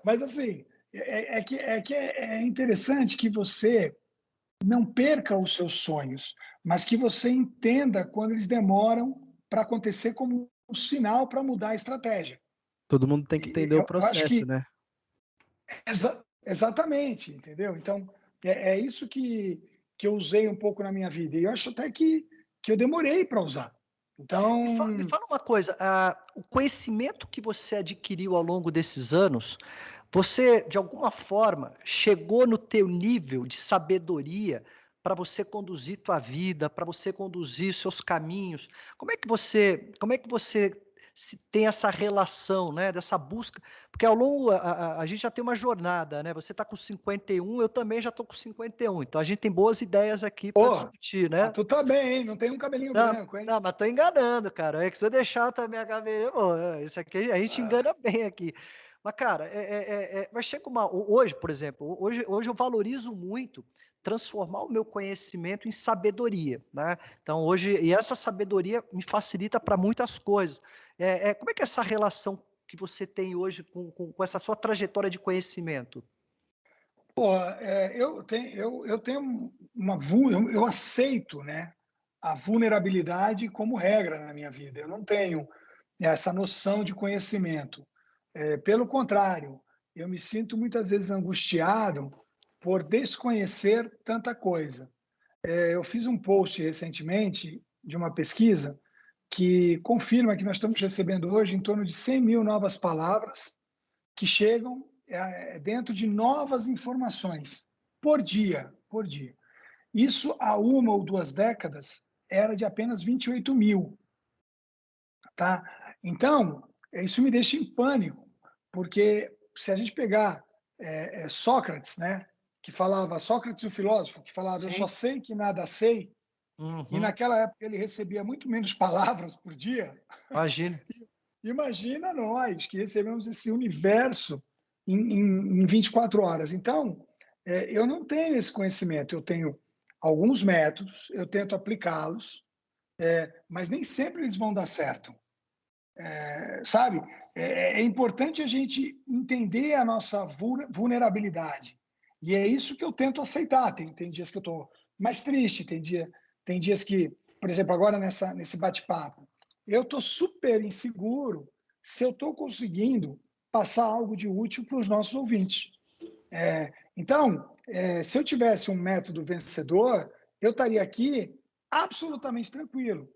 mas assim, é interessante que você não perca os seus sonhos, mas que você entenda quando eles demoram para acontecer como um sinal para mudar a estratégia. Todo mundo tem que E entender o eu acho processo, que né? exatamente, entendeu? Então, é isso que eu usei um pouco na minha vida. E eu acho até que eu demorei para usar. Me Então, fala uma coisa, o conhecimento que você adquiriu ao longo desses anos, você, de alguma forma, chegou no teu nível de sabedoria para você conduzir tua vida, para você conduzir seus caminhos? Como é que você se tem essa relação, né, dessa busca? Porque ao longo a gente já tem uma jornada, né? Você está com 51, eu também já estou com 51, então a gente tem boas ideias aqui para pô, discutir, mas né? tu tá bem, hein? Não tem um cabelinho Não, branco, hein? não, mas tô enganando, cara. É que se eu deixar também a caveira, pô, isso aqui a gente engana bem aqui. Mas, cara, mas chega hoje, por exemplo, hoje eu valorizo muito transformar o meu conhecimento em sabedoria, né? Então, hoje, e essa sabedoria me facilita para muitas coisas. Como é que é essa relação que você tem hoje com essa sua trajetória de conhecimento? Pô, eu tenho eu aceito, né, a vulnerabilidade como regra na minha vida. Eu não tenho essa noção de conhecimento. Pelo contrário, eu me sinto muitas vezes angustiado por desconhecer tanta coisa. Eu fiz um post recentemente de uma pesquisa que confirma que nós estamos recebendo hoje em torno de 100.000 novas palavras que chegam dentro de novas informações por dia, por dia. Isso há 1 ou 2 décadas era de apenas 28.000, tá? Então, isso me deixa em pânico, porque se a gente pegar Sócrates, né? que falava, Sócrates, o filósofo, que falava, eu Sim. só sei que nada sei, e Uhum. naquela época ele recebia muito menos palavras por dia. Imagina. Imagina nós que recebemos esse universo em 24 horas. Então, eu não tenho esse conhecimento, eu tenho alguns métodos, eu tento aplicá-los, mas nem sempre eles vão dar certo. Sabe? É importante a gente entender a nossa vulnerabilidade. E é isso que eu tento aceitar. Tem dias que eu estou mais triste, tem dias que, por exemplo, agora nesse bate-papo, eu estou super inseguro se eu estou conseguindo passar algo de útil para os nossos ouvintes. Então, se eu tivesse um método vencedor, eu estaria aqui absolutamente tranquilo.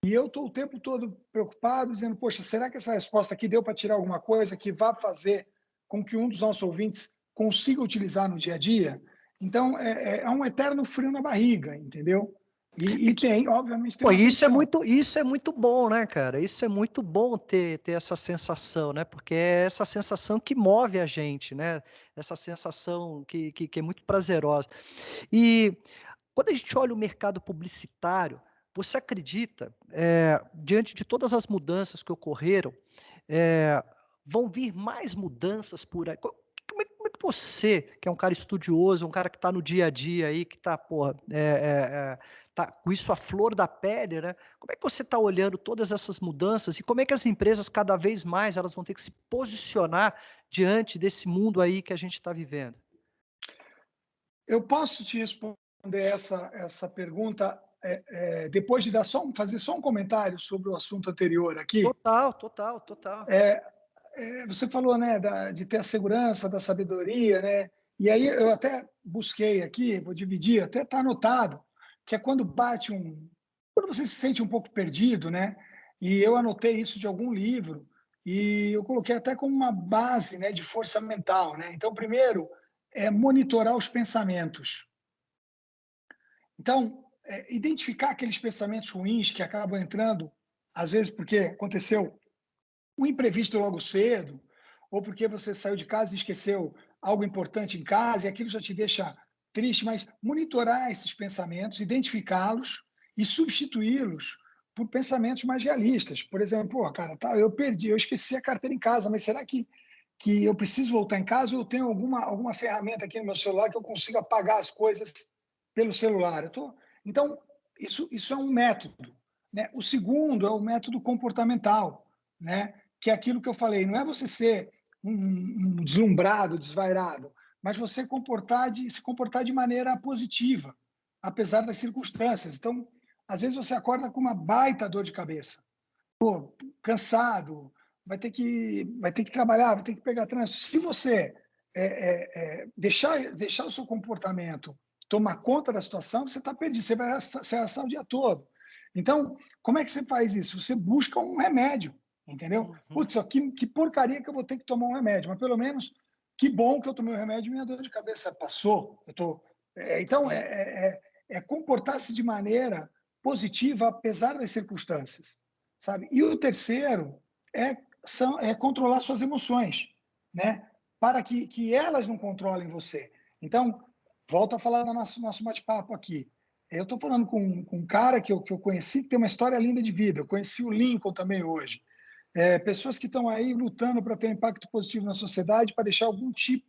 E eu estou o tempo todo preocupado, dizendo, poxa, será que essa resposta aqui deu para tirar alguma coisa que vá fazer com que um dos nossos ouvintes consiga utilizar no dia a dia? Então, é um eterno frio na barriga, entendeu? É E que, tem, obviamente, tem pô, uma tensão. isso é muito bom, né, cara? Isso é muito bom ter essa sensação, né? Porque é essa sensação que move a gente, né? Essa sensação que é muito prazerosa. E quando a gente olha o mercado publicitário, você acredita, diante de todas as mudanças que ocorreram, eh, vão vir mais mudanças por aí? Como é que você, que é um cara estudioso, um cara que está no dia a dia aí, que está, porra, tá com isso à flor da pele, né? Como é que você está olhando todas essas mudanças e como é que as empresas cada vez mais elas vão ter que se posicionar diante desse mundo aí que a gente está vivendo? Eu posso te responder essa pergunta depois de fazer só um comentário sobre o assunto anterior aqui. Total, total, total. Você falou, né, de ter a segurança da sabedoria, né? E aí eu até busquei aqui, vou dividir, até está anotado, que é quando você se sente um pouco perdido, né? E eu anotei isso de algum livro e eu coloquei até como uma base, né, de força mental, né? Então, primeiro é monitorar os pensamentos. Então, identificar aqueles pensamentos ruins que acabam entrando, às vezes porque aconteceu um imprevisto logo cedo, ou porque você saiu de casa e esqueceu algo importante em casa e aquilo já te deixa triste, mas monitorar esses pensamentos, identificá-los e substituí-los por pensamentos mais realistas. Por exemplo, pô, cara, tá, eu esqueci a carteira em casa, mas será que eu preciso voltar em casa ou eu tenho alguma ferramenta aqui no meu celular que eu consiga apagar as coisas pelo celular? Então, isso é um método. Né? O segundo é o método comportamental, né? Que é aquilo que eu falei, não é você ser um deslumbrado, desvairado, mas você se comportar de maneira positiva, apesar das circunstâncias. Então, às vezes você acorda com uma baita dor de cabeça, cansado, vai ter que trabalhar, vai ter que pegar trânsito. Se você deixar o seu comportamento tomar conta da situação, você está perdido, você vai se arrastar o dia todo. Então, como é que você faz isso? Você busca um remédio, entendeu? Uhum. Putz, que porcaria que eu vou ter que tomar um remédio, mas pelo menos que bom que eu tomei o remédio e minha dor de cabeça passou. Então, Sim. comportar-se de maneira positiva apesar das circunstâncias, sabe? E o terceiro é controlar suas emoções, né? Para que elas não controlem você. Então, volto a falar do nosso bate-papo aqui. Eu estou falando com um cara que eu conheci, que tem uma história linda de vida. Eu conheci o Lincoln também hoje. Pessoas que estão aí lutando para ter um impacto positivo na sociedade, para deixar algum tipo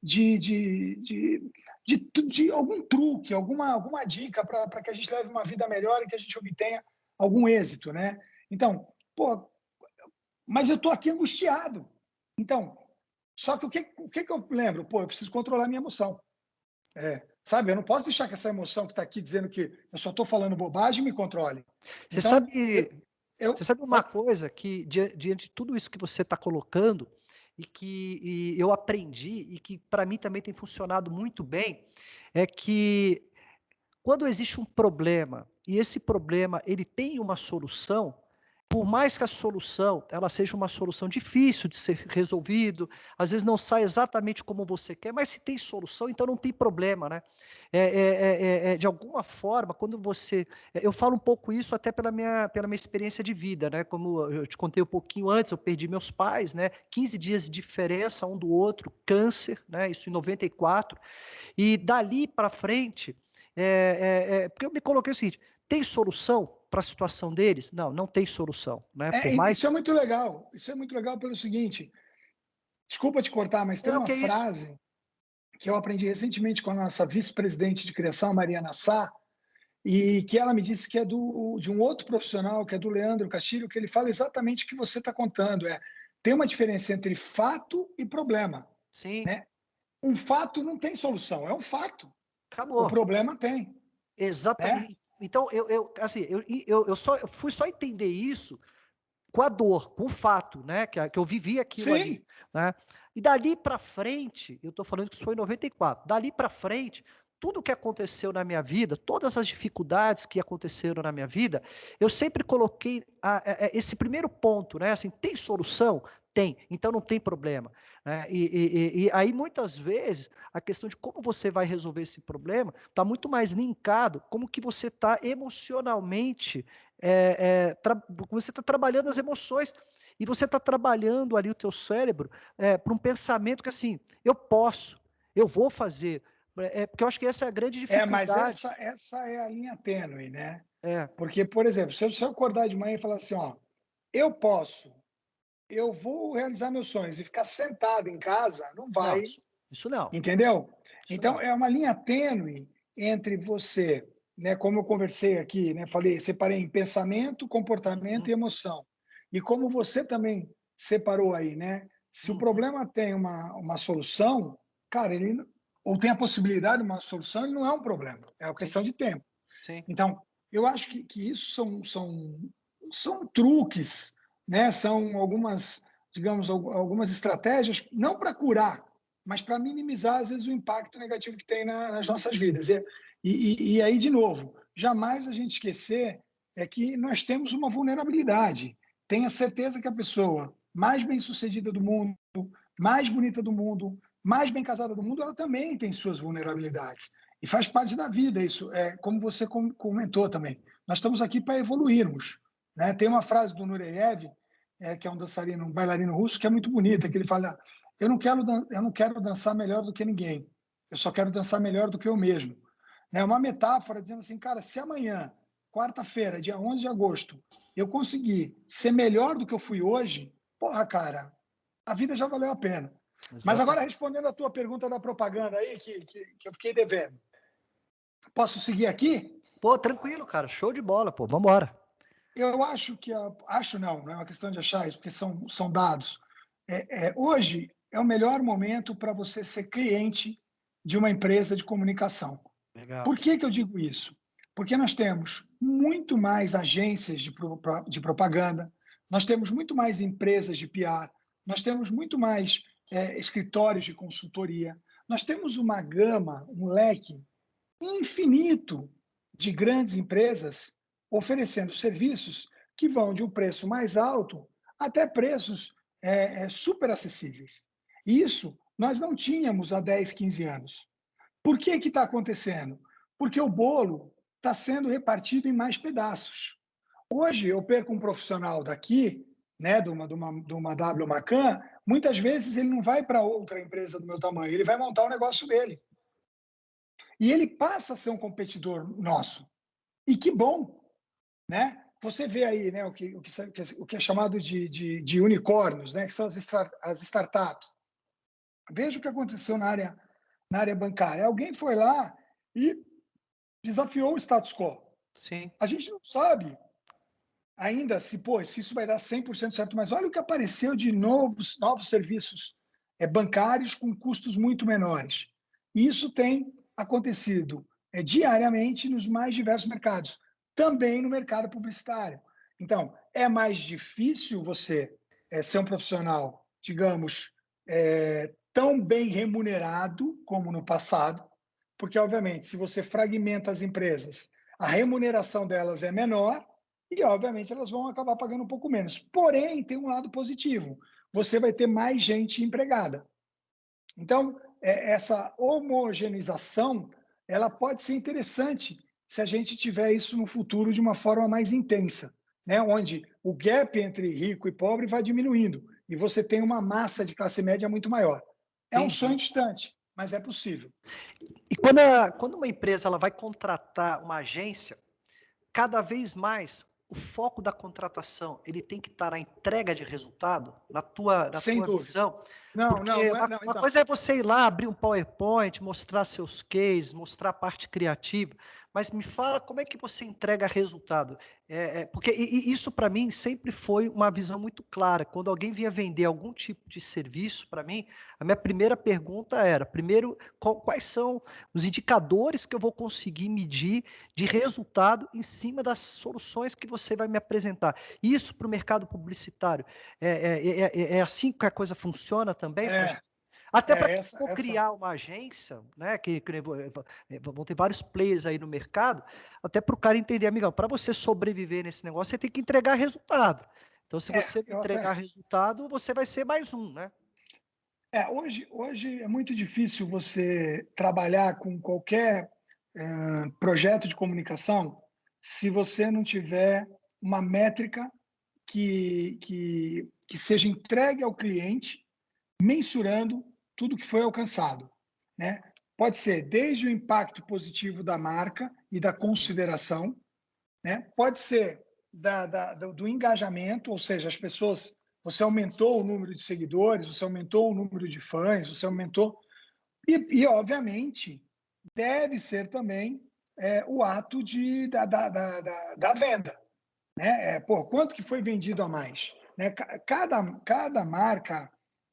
de, de, de, de algum truque, alguma dica para que a gente leve uma vida melhor e que a gente obtenha algum êxito, né? Então, pô, mas eu estou aqui angustiado. Então, só que o que eu lembro? Pô, eu preciso controlar minha emoção. Sabe, eu não posso deixar que essa emoção que está aqui dizendo que eu só estou falando bobagem me controle. Você Então, sabe você sabe uma pode, coisa que diante de tudo isso que você está colocando, eu aprendi e que para mim também tem funcionado muito bem, é que quando existe um problema, e esse problema ele tem uma solução, por mais que a solução, ela seja uma solução difícil de ser resolvido, às vezes não sai exatamente como você quer, mas se tem solução, então não tem problema, né. De alguma forma, quando você eu falo um pouco isso até pela minha experiência de vida, né, como eu te contei um pouquinho antes, eu perdi meus pais, né, 15 dias de diferença um do outro, câncer, né, isso em 94, e dali para frente, porque eu me coloquei o seguinte: tem solução para a situação deles? Não, não tem solução, né? Por mais. Isso é muito legal. Isso é muito legal pelo seguinte, desculpa te cortar, mas tem É o uma que é isso? frase que eu aprendi recentemente com a nossa vice-presidente de criação, Mariana Sá, e que ela me disse que é de um outro profissional, que é do Leandro Castilho, que ele fala exatamente o que você está contando. Tem uma diferença entre fato e problema. Sim, Né? Um fato não tem solução, é um fato. O acabou. problema tem. Né? Exatamente. Então, assim, eu fui só entender isso com a dor, com o fato, né? Que eu vivi aquilo ali, Sim, né? E dali para frente, eu estou falando que isso foi em 94. Dali para frente, tudo que aconteceu na minha vida, todas as dificuldades que aconteceram na minha vida, eu sempre coloquei esse primeiro ponto, né? Assim, tem solução? Tem, então não tem problema. Né? E aí, muitas vezes, a questão de como você vai resolver esse problema está muito mais linkado como que você está emocionalmente você está trabalhando as emoções e você está trabalhando ali o teu cérebro para um pensamento que assim, eu posso, eu vou fazer, porque eu acho que essa é a grande mas dificuldade. essa é a linha tênue, né? É, Porque, por exemplo, se eu acordar de manhã e falar assim, ó, eu posso, eu vou realizar meus sonhos e ficar sentado em casa, não não, vai, isso não, entendeu? isso Então, não. é uma linha tênue entre você, né, como eu conversei aqui, né, falei, separei em pensamento, comportamento Uhum, e emoção. E como você também separou aí, né? Se o uhum, problema tem uma solução, cara, ou tem a possibilidade de uma solução, ele não é um problema, é uma sim, questão de tempo. sim, Então, eu acho que isso são truques, né? São algumas, digamos, algumas estratégias, não para curar, mas para minimizar, às vezes, o impacto negativo que tem nas nossas vidas. E aí, de novo, jamais a gente esquecer que nós temos uma vulnerabilidade. Tenha certeza que a pessoa mais bem-sucedida do mundo, mais bonita do mundo, mais bem casada do mundo, ela também tem suas vulnerabilidades. E faz parte da vida isso, como você comentou também. Nós estamos aqui para evoluirmos. Né? Tem uma frase do Nureyev, que é um dançarino, um bailarino russo, que é muito bonita, que ele fala: eu não quero dançar melhor do que ninguém, eu só quero dançar melhor do que eu mesmo. É uma metáfora dizendo assim, cara, se amanhã, quarta-feira, dia 11 de agosto, eu conseguir ser melhor do que eu fui hoje, porra, cara, a vida já valeu a pena. Mas agora, exatamente. respondendo a tua pergunta da propaganda aí, que eu fiquei devendo. Posso seguir aqui? Pô, tranquilo, cara, show de bola, pô, vambora. Eu acho que acho não é uma questão de achar isso, porque são dados. Hoje é o melhor momento para você ser cliente de uma empresa de comunicação. Legal. Por que eu digo isso? Porque nós temos muito mais agências de propaganda, nós temos muito mais empresas de PR, nós temos muito mais escritórios de consultoria, nós temos uma gama, um leque infinito de grandes empresas oferecendo serviços que vão de um preço mais alto até preços super acessíveis. Isso nós não tínhamos há 10, 15 anos. Por que está acontecendo? Porque o bolo está sendo repartido em mais pedaços. Hoje eu perco um profissional daqui, né, de uma W Macan, muitas vezes ele não vai para outra empresa do meu tamanho, ele vai montar o negócio dele. E ele passa a ser um competidor nosso. E que bom, né? Você vê aí, né, o que é chamado de unicórnios, né, que são as startups. Veja o que aconteceu na área bancária. Alguém foi lá e desafiou o status quo. Sim, A gente não sabe ainda se isso vai dar 100% certo, mas olha o que apareceu de novos serviços bancários com custos muito menores. E isso tem acontecido diariamente nos mais diversos mercados, também no mercado publicitário. Então, é mais difícil você ser um profissional, digamos, tão bem remunerado como no passado, porque, obviamente, se você fragmenta as empresas, a remuneração delas é menor, e, obviamente, elas vão acabar pagando um pouco menos. Porém, tem um lado positivo: você vai ter mais gente empregada. Então, essa homogeneização, ela pode ser interessante se a gente tiver isso no futuro de uma forma mais intensa, né? Onde o gap entre rico e pobre vai diminuindo e você tem uma massa de classe média muito maior. É um sonho Entendi. distante, mas é possível. E quando uma empresa ela vai contratar uma agência, cada vez mais o foco da contratação, ele tem que estar na entrega de resultado, na Sem tua dúvida. visão? Não, não, Porque não é. Não, uma então. coisa é você ir lá, abrir um PowerPoint, mostrar seus cases, mostrar a parte criativa, mas me fala como é que você entrega resultado. Porque isso para mim sempre foi uma visão muito clara. Quando alguém vinha vender algum tipo de serviço para mim, a minha primeira pergunta era, primeiro, quais são os indicadores que eu vou conseguir medir de resultado em cima das soluções que você vai me apresentar. Isso para o mercado publicitário. É assim que a coisa funciona também para É, até para quem essa, for essa. criar uma agência, né, vão ter vários players aí no mercado, até para o cara entender, amigão, para você sobreviver nesse negócio, você tem que entregar resultado. Então, se você não Eu entregar até. resultado, você vai ser mais um, né? Hoje é muito difícil você trabalhar com qualquer projeto de comunicação se você não tiver uma métrica que seja entregue ao cliente, mensurando tudo que foi alcançado, né? Pode ser desde o impacto positivo da marca e da consideração, né? Pode ser do engajamento, ou seja, as pessoas, você aumentou o número de seguidores, você aumentou o número de fãs, você aumentou. Obviamente, deve ser também o ato da venda. Né? Pô, quanto que foi vendido a mais? Né? Cada marca,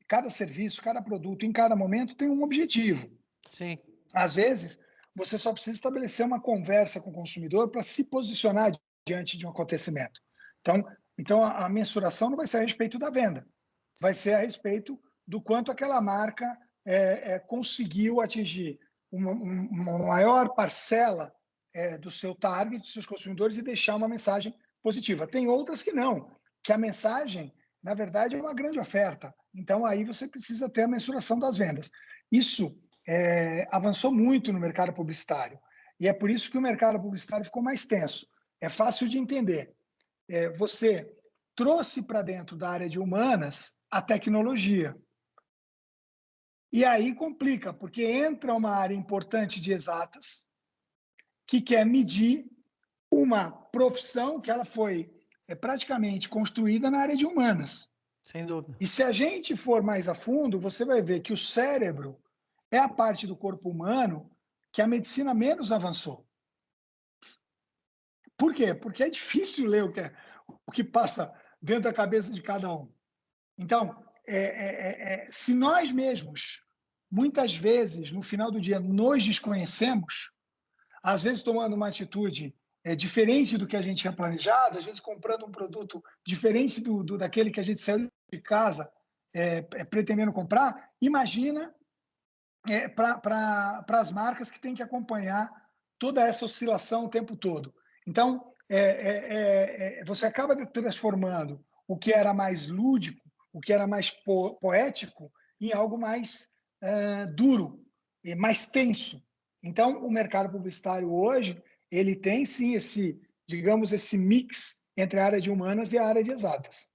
cada serviço, cada produto, em cada momento tem um objetivo. Sim. Às vezes, você só precisa estabelecer uma conversa com o consumidor para se posicionar diante de um acontecimento. Então a mensuração não vai ser a respeito da venda, vai ser a respeito do quanto aquela marca conseguiu atingir uma maior parcela do seu target, dos seus consumidores e deixar uma mensagem positiva. Tem outras que não, que a mensagem, na verdade, é uma grande oferta. Então, aí você precisa ter a mensuração das vendas. Isso avançou muito no mercado publicitário. E é por isso que o mercado publicitário ficou mais tenso. É fácil de entender. Você trouxe para dentro da área de humanas a tecnologia. E aí complica, porque entra uma área importante de exatas, que quer medir uma profissão que ela foi praticamente construída na área de humanas. Sem dúvida. E se a gente for mais a fundo, você vai ver que o cérebro é a parte do corpo humano que a medicina menos avançou. Por quê? Porque é difícil ler o que passa dentro da cabeça de cada um. Então, se nós mesmos, muitas vezes, no final do dia, nos desconhecemos, às vezes tomando uma atitude diferente do que a gente tinha planejado, às vezes comprando um produto diferente daquele que a gente saiu de casa pretendendo comprar, imagina para as marcas que têm que acompanhar toda essa oscilação o tempo todo. Então, você acaba transformando o que era mais lúdico, o que era mais poético, em algo mais duro e mais tenso. Então, o mercado publicitário hoje, ele tem sim digamos, esse mix entre a área de humanas e a área de exatas.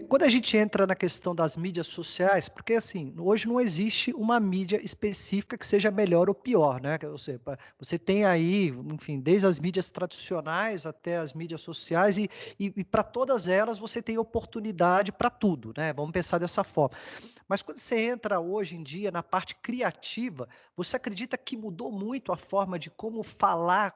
Quando a gente entra na questão das mídias sociais, porque assim, hoje não existe uma mídia específica que seja melhor ou pior, né? Ou seja, você tem aí, enfim, desde as mídias tradicionais até as mídias sociais, e para todas elas você tem oportunidade para tudo, né? Vamos pensar dessa forma. Mas quando você entra hoje em dia na parte criativa, você acredita que mudou muito a forma de como falar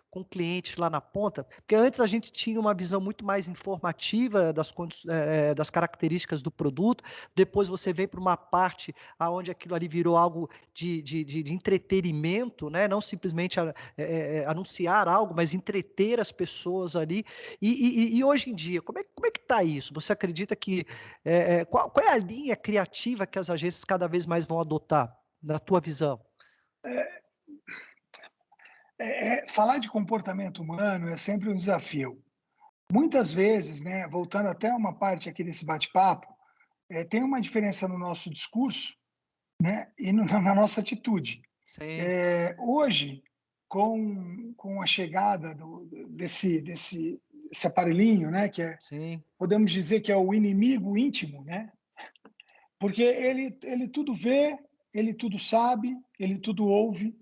com o cliente lá na ponta? Porque antes a gente tinha uma visão muito mais informativa das características do produto, depois você vem para uma parte aonde aquilo ali virou algo de entretenimento, né? Não simplesmente anunciar algo, mas entreter as pessoas ali. E hoje em dia, como é que está isso? Você acredita que qual é a linha criativa que as agências cada vez mais vão adotar, na tua visão? Falar de comportamento humano é sempre um desafio. muitas vezes, né, voltando até uma parte aqui desse bate-papo, tem uma diferença no nosso discurso, né, e na nossa atitude. Sim, Hoje, com a chegada desse aparelhinho, né, que sim, podemos dizer que é o inimigo íntimo, né, porque ele tudo vê, ele tudo sabe, ele tudo ouve,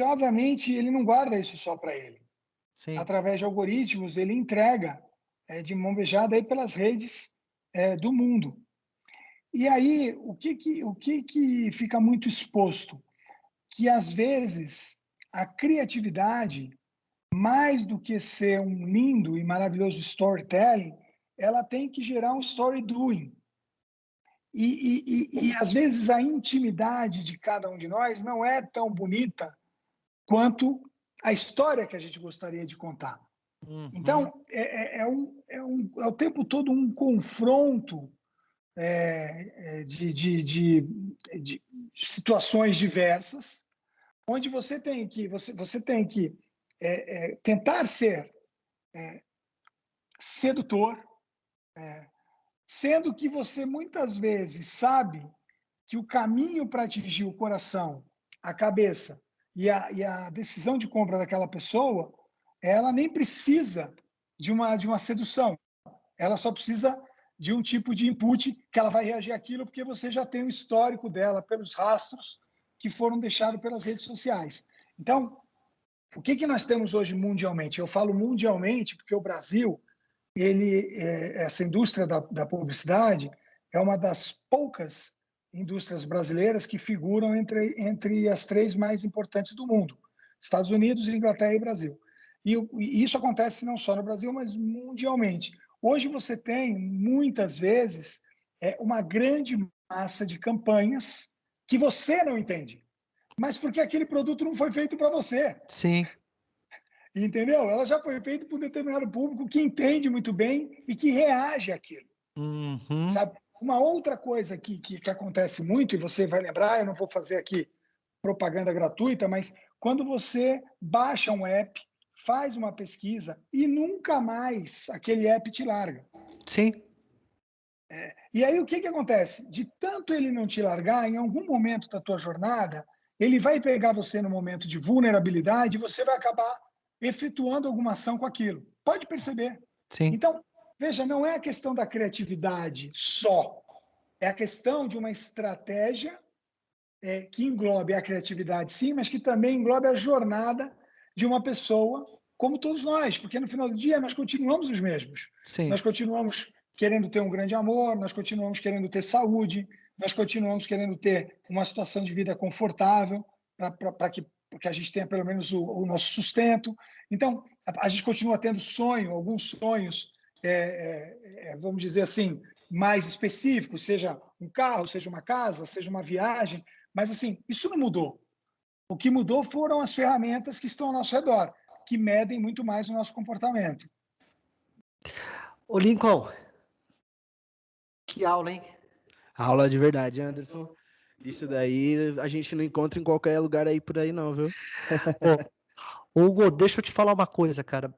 obviamente, ele não guarda isso só para ele. sim, Através de algoritmos, ele entrega de mão beijada aí pelas redes do mundo. E aí, o que que fica muito exposto? Que às vezes a criatividade, mais do que ser um lindo e maravilhoso storytelling, ela tem que gerar um story doing. E às vezes a intimidade de cada um de nós não é tão bonita quanto a história que a gente gostaria de contar. uhum, Então, é o tempo todo um confronto de situações diversas, onde você tem que tentar ser sedutor, sendo que você muitas vezes sabe que o caminho para atingir o coração, a cabeça e a decisão de compra daquela pessoa, ela nem precisa de uma sedução. Ela só precisa de um tipo de input que ela vai reagir àquilo, porque você já tem o histórico dela pelos rastros que foram deixados pelas redes sociais. Então, o que, que nós temos hoje mundialmente? Eu falo mundialmente porque o Brasil, essa indústria da publicidade, é uma das poucas indústrias brasileiras que figuram entre as três mais importantes do mundo: Estados Unidos, Inglaterra e Brasil. E isso acontece não só no Brasil, mas mundialmente. Hoje você tem, muitas vezes, uma grande massa de campanhas que você não entende, mas porque aquele produto não foi feito para você. sim, Entendeu? Ela já foi feita por um determinado público que entende muito bem e que reage àquilo, uhum, sabe? Uma outra coisa que acontece muito, e você vai lembrar, eu não vou fazer aqui propaganda gratuita, mas quando você baixa um app, faz uma pesquisa e nunca mais aquele app te larga. sim, E aí o que que acontece? De tanto ele não te largar, em algum momento da tua jornada, ele vai pegar você no momento de vulnerabilidade e você vai acabar efetuando alguma ação com aquilo. Pode perceber. sim, Então, veja, não é a questão da criatividade só, é a questão de uma estratégia que englobe a criatividade, sim, mas que também englobe a jornada de uma pessoa, como todos nós, porque no final do dia nós continuamos os mesmos. sim, Nós continuamos querendo ter um grande amor, nós continuamos querendo ter saúde, nós continuamos querendo ter uma situação de vida confortável, para que a gente tenha pelo menos o nosso sustento. Então, a gente continua tendo sonho, alguns sonhos, vamos dizer assim, mais específicos, seja um carro, seja uma casa, seja uma viagem, mas assim, isso não mudou. O que mudou foram as ferramentas que estão ao nosso redor, que medem muito mais o nosso comportamento. Ô Lincoln, que aula, hein? Aula de verdade, Anderson. Isso daí a gente não encontra em qualquer lugar aí por aí não, viu? Ô, Hugo, deixa eu te falar uma coisa, cara.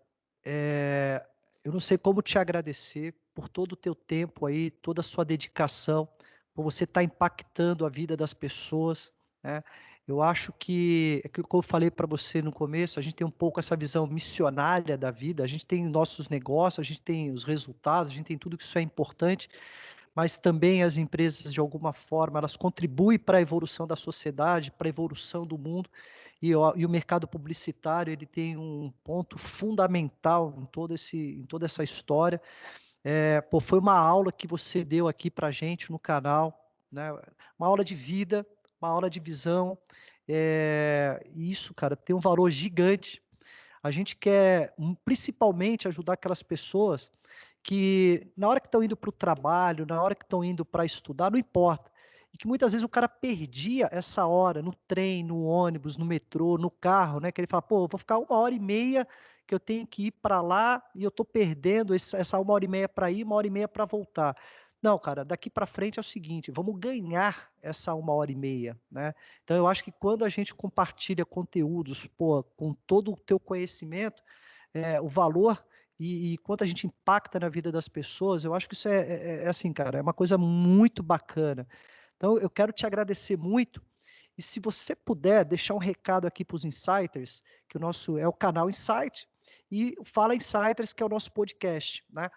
Eu não sei como te agradecer por todo o teu tempo aí, toda a sua dedicação, por você estar impactando a vida das pessoas, né? Eu acho que, é aquilo que eu falei para você no começo, a gente tem um pouco essa visão missionária da vida, a gente tem nossos negócios, a gente tem os resultados, a gente tem tudo que isso é importante, mas também as empresas, de alguma forma, elas contribuem para a evolução da sociedade, para a evolução do mundo, e o mercado publicitário ele tem um ponto fundamental em toda essa história. Pô, foi uma aula que você deu aqui para a gente no canal, né? Uma aula de vida, uma aula de visão, e isso, cara, tem um valor gigante. A gente quer principalmente ajudar aquelas pessoas que, na hora que estão indo para o trabalho, na hora que estão indo para estudar, não importa. E que muitas vezes o cara perdia essa hora no trem, no ônibus, no metrô, no carro, né? Que ele fala, pô, eu vou ficar 1 hora e meia que eu tenho que ir para lá e eu estou perdendo essa 1 hora e meia para ir, 1 hora e meia para voltar. Não, cara, daqui para frente é o seguinte, vamos ganhar essa 1 hora e meia, né? Então eu acho que quando a gente compartilha conteúdos, pô, com todo o teu conhecimento, o valor e quanto a gente impacta na vida das pessoas, eu acho que isso é assim, cara, é uma coisa muito bacana. Então eu quero te agradecer muito, e se você puder deixar um recado aqui para os insiders, que o nosso é o canal Insight, e o Fala Insiders, que é o nosso podcast, né?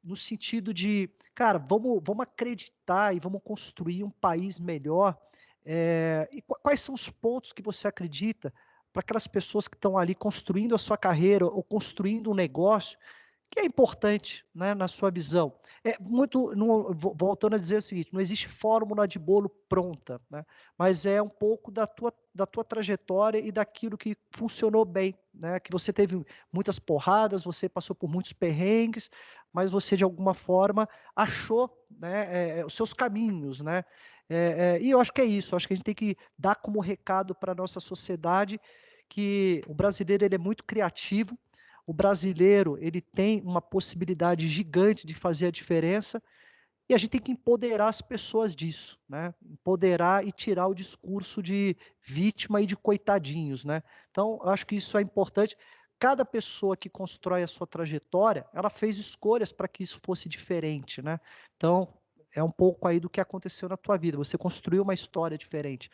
No sentido de, cara, vamos acreditar e vamos construir um país melhor. E quais são os pontos que você acredita para aquelas pessoas que estão ali construindo a sua carreira ou construindo um negócio que é importante, né, na sua visão? É muito, voltando a dizer o seguinte, não existe fórmula de bolo pronta, né, mas é um pouco da tua trajetória e daquilo que funcionou bem, né, que você teve muitas porradas, você passou por muitos perrengues, mas você de alguma forma achou, né, os seus caminhos, né, e eu acho que é isso, eu acho que a gente tem que dar como recado para a nossa sociedade que o brasileiro ele é muito criativo, o brasileiro, ele tem uma possibilidade gigante de fazer a diferença e a gente tem que empoderar as pessoas disso, né? Empoderar e tirar o discurso de vítima e de coitadinhos, né? Então, eu acho que isso é importante. Cada pessoa que constrói a sua trajetória, ela fez escolhas para que isso fosse diferente, né? Então, é um pouco aí do que aconteceu na tua vida. Você construiu uma história diferente.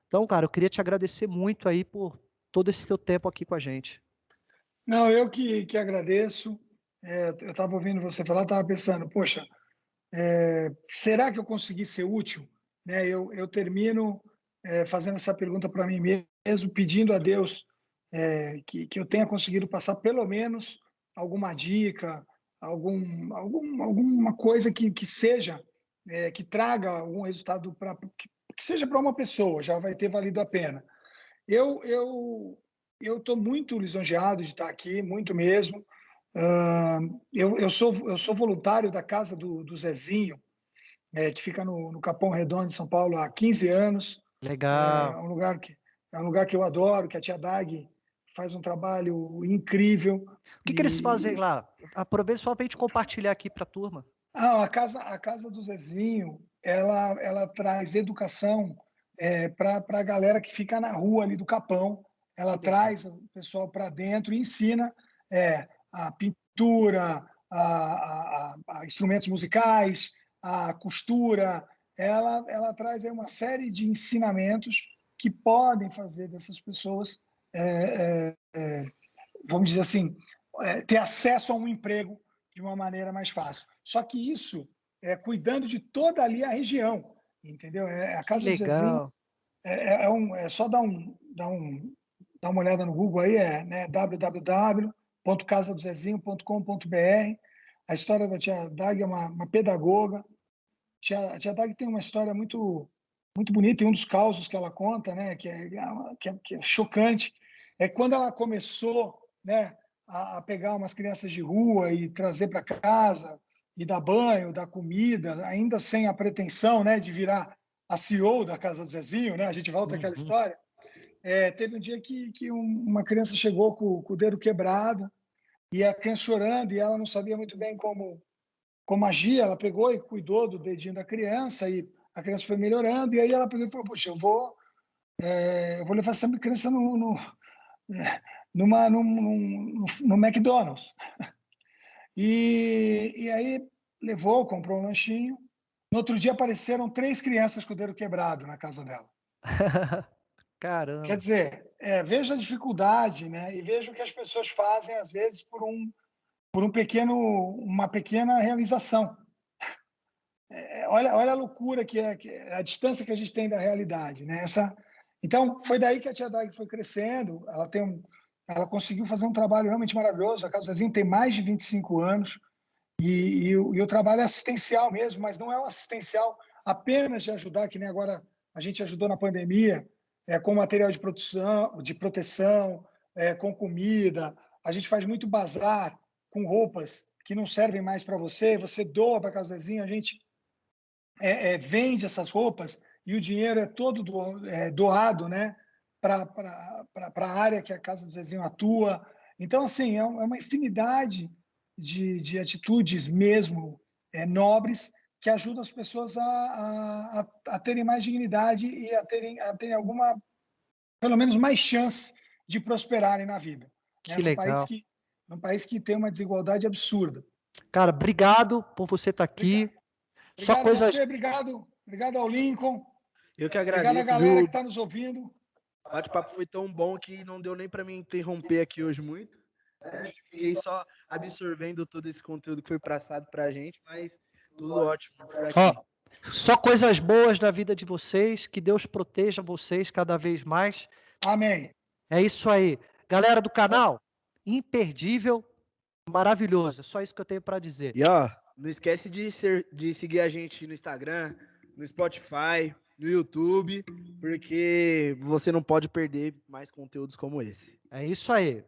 Então, cara, eu queria te agradecer muito aí por todo esse teu tempo aqui com a gente. Não, eu que agradeço. Eu estava ouvindo você falar, estava pensando, poxa, será que eu consegui ser útil? Né, eu termino fazendo essa pergunta para mim mesmo, pedindo a Deus que eu tenha conseguido passar pelo menos alguma dica, alguma coisa que seja, que traga algum resultado que seja para uma pessoa, já vai ter valido a pena. Eu eu eu estou muito lisonjeado de estar aqui, muito mesmo. Hã, eu sou voluntário da casa do Zezinho, que fica no Capão Redondo, em São Paulo, há 15 anos. É Legal. um lugar que é um lugar que eu adoro, que a tia Dag faz um trabalho incrível. O que que eles fazem E lá? Aproveita só pra gente compartilhar aqui pra turma. a casa do Zezinho, ela traz educação, para a galera que fica na rua ali do Capão. Ela Que legal. traz o pessoal para dentro e ensina, a pintura, a instrumentos musicais, a costura. Ela traz aí uma série de ensinamentos que podem fazer dessas pessoas, vamos dizer assim, ter acesso a um emprego de uma maneira mais fácil. Só que isso cuidando de toda ali a região, entendeu? A Que casa do Zezinho legal. é só dar uma olhada no Google aí, né, www.casadozezinho.com.br. A história da tia Dag é uma pedagoga. A tia Dag tem uma história muito bonita, e um dos causos que ela conta, né, que é chocante, é quando ela começou, né, a pegar umas crianças de rua e trazer para casa, e dar banho, dar comida, ainda sem a pretensão, né, de virar a CEO da casa do Zezinho, né, a gente volta àquela Uhum. história. Teve um dia que uma criança chegou com o dedo quebrado, e a criança chorando, e ela não sabia muito bem como agir. Ela pegou e cuidou do dedinho da criança, e a criança foi melhorando, e aí ela pegou e falou, poxa, eu vou levar essa criança no McDonald's. E aí levou, comprou um lanchinho. No outro dia apareceram 3 crianças com o dedo quebrado na casa dela. Quer Caramba, dizer, veja a dificuldade, né? E veja o que as pessoas fazem, às vezes, uma pequena realização. Olha a loucura que é a distância que a gente tem da realidade, né? Então, foi daí que a tia Dag foi crescendo. Ela conseguiu fazer um trabalho realmente maravilhoso. A Casa Zezinho tem mais de 25 anos, e o trabalho é assistencial mesmo, mas não é um assistencial apenas de ajudar, que nem agora a gente ajudou na pandemia, com material de proteção, com comida. A gente faz muito bazar com roupas que não servem mais para você doa para a Casa Zezinho, a gente vende essas roupas, e o dinheiro é todo doado, né, para a área que a Casa do Zezinho atua. Então, assim, é uma infinidade de atitudes mesmo nobres, que ajudam as pessoas a terem mais dignidade e a terem alguma, pelo menos mais chance de prosperarem na vida. Né? que Num país legal. que É um país que tem uma desigualdade absurda. Cara, obrigado por você estar aqui. Só Obrigado a coisas. você, obrigado ao Lincoln, Eu que obrigado à agradeço, galera viu? que está nos ouvindo. O bate-papo foi tão bom que não deu nem para me interromper aqui hoje muito. Né? Fiquei só absorvendo todo esse conteúdo que foi passado pra gente, mas tudo ótimo por Ó, aqui. só coisas boas na vida de vocês. Que Deus proteja vocês cada vez mais. Amém. É isso aí. Galera do canal, imperdível, maravilhoso. É só isso que eu tenho para dizer. E ó, não esquece de seguir a gente no Instagram, no Spotify, no YouTube, porque você não pode perder mais conteúdos como esse. É isso aí.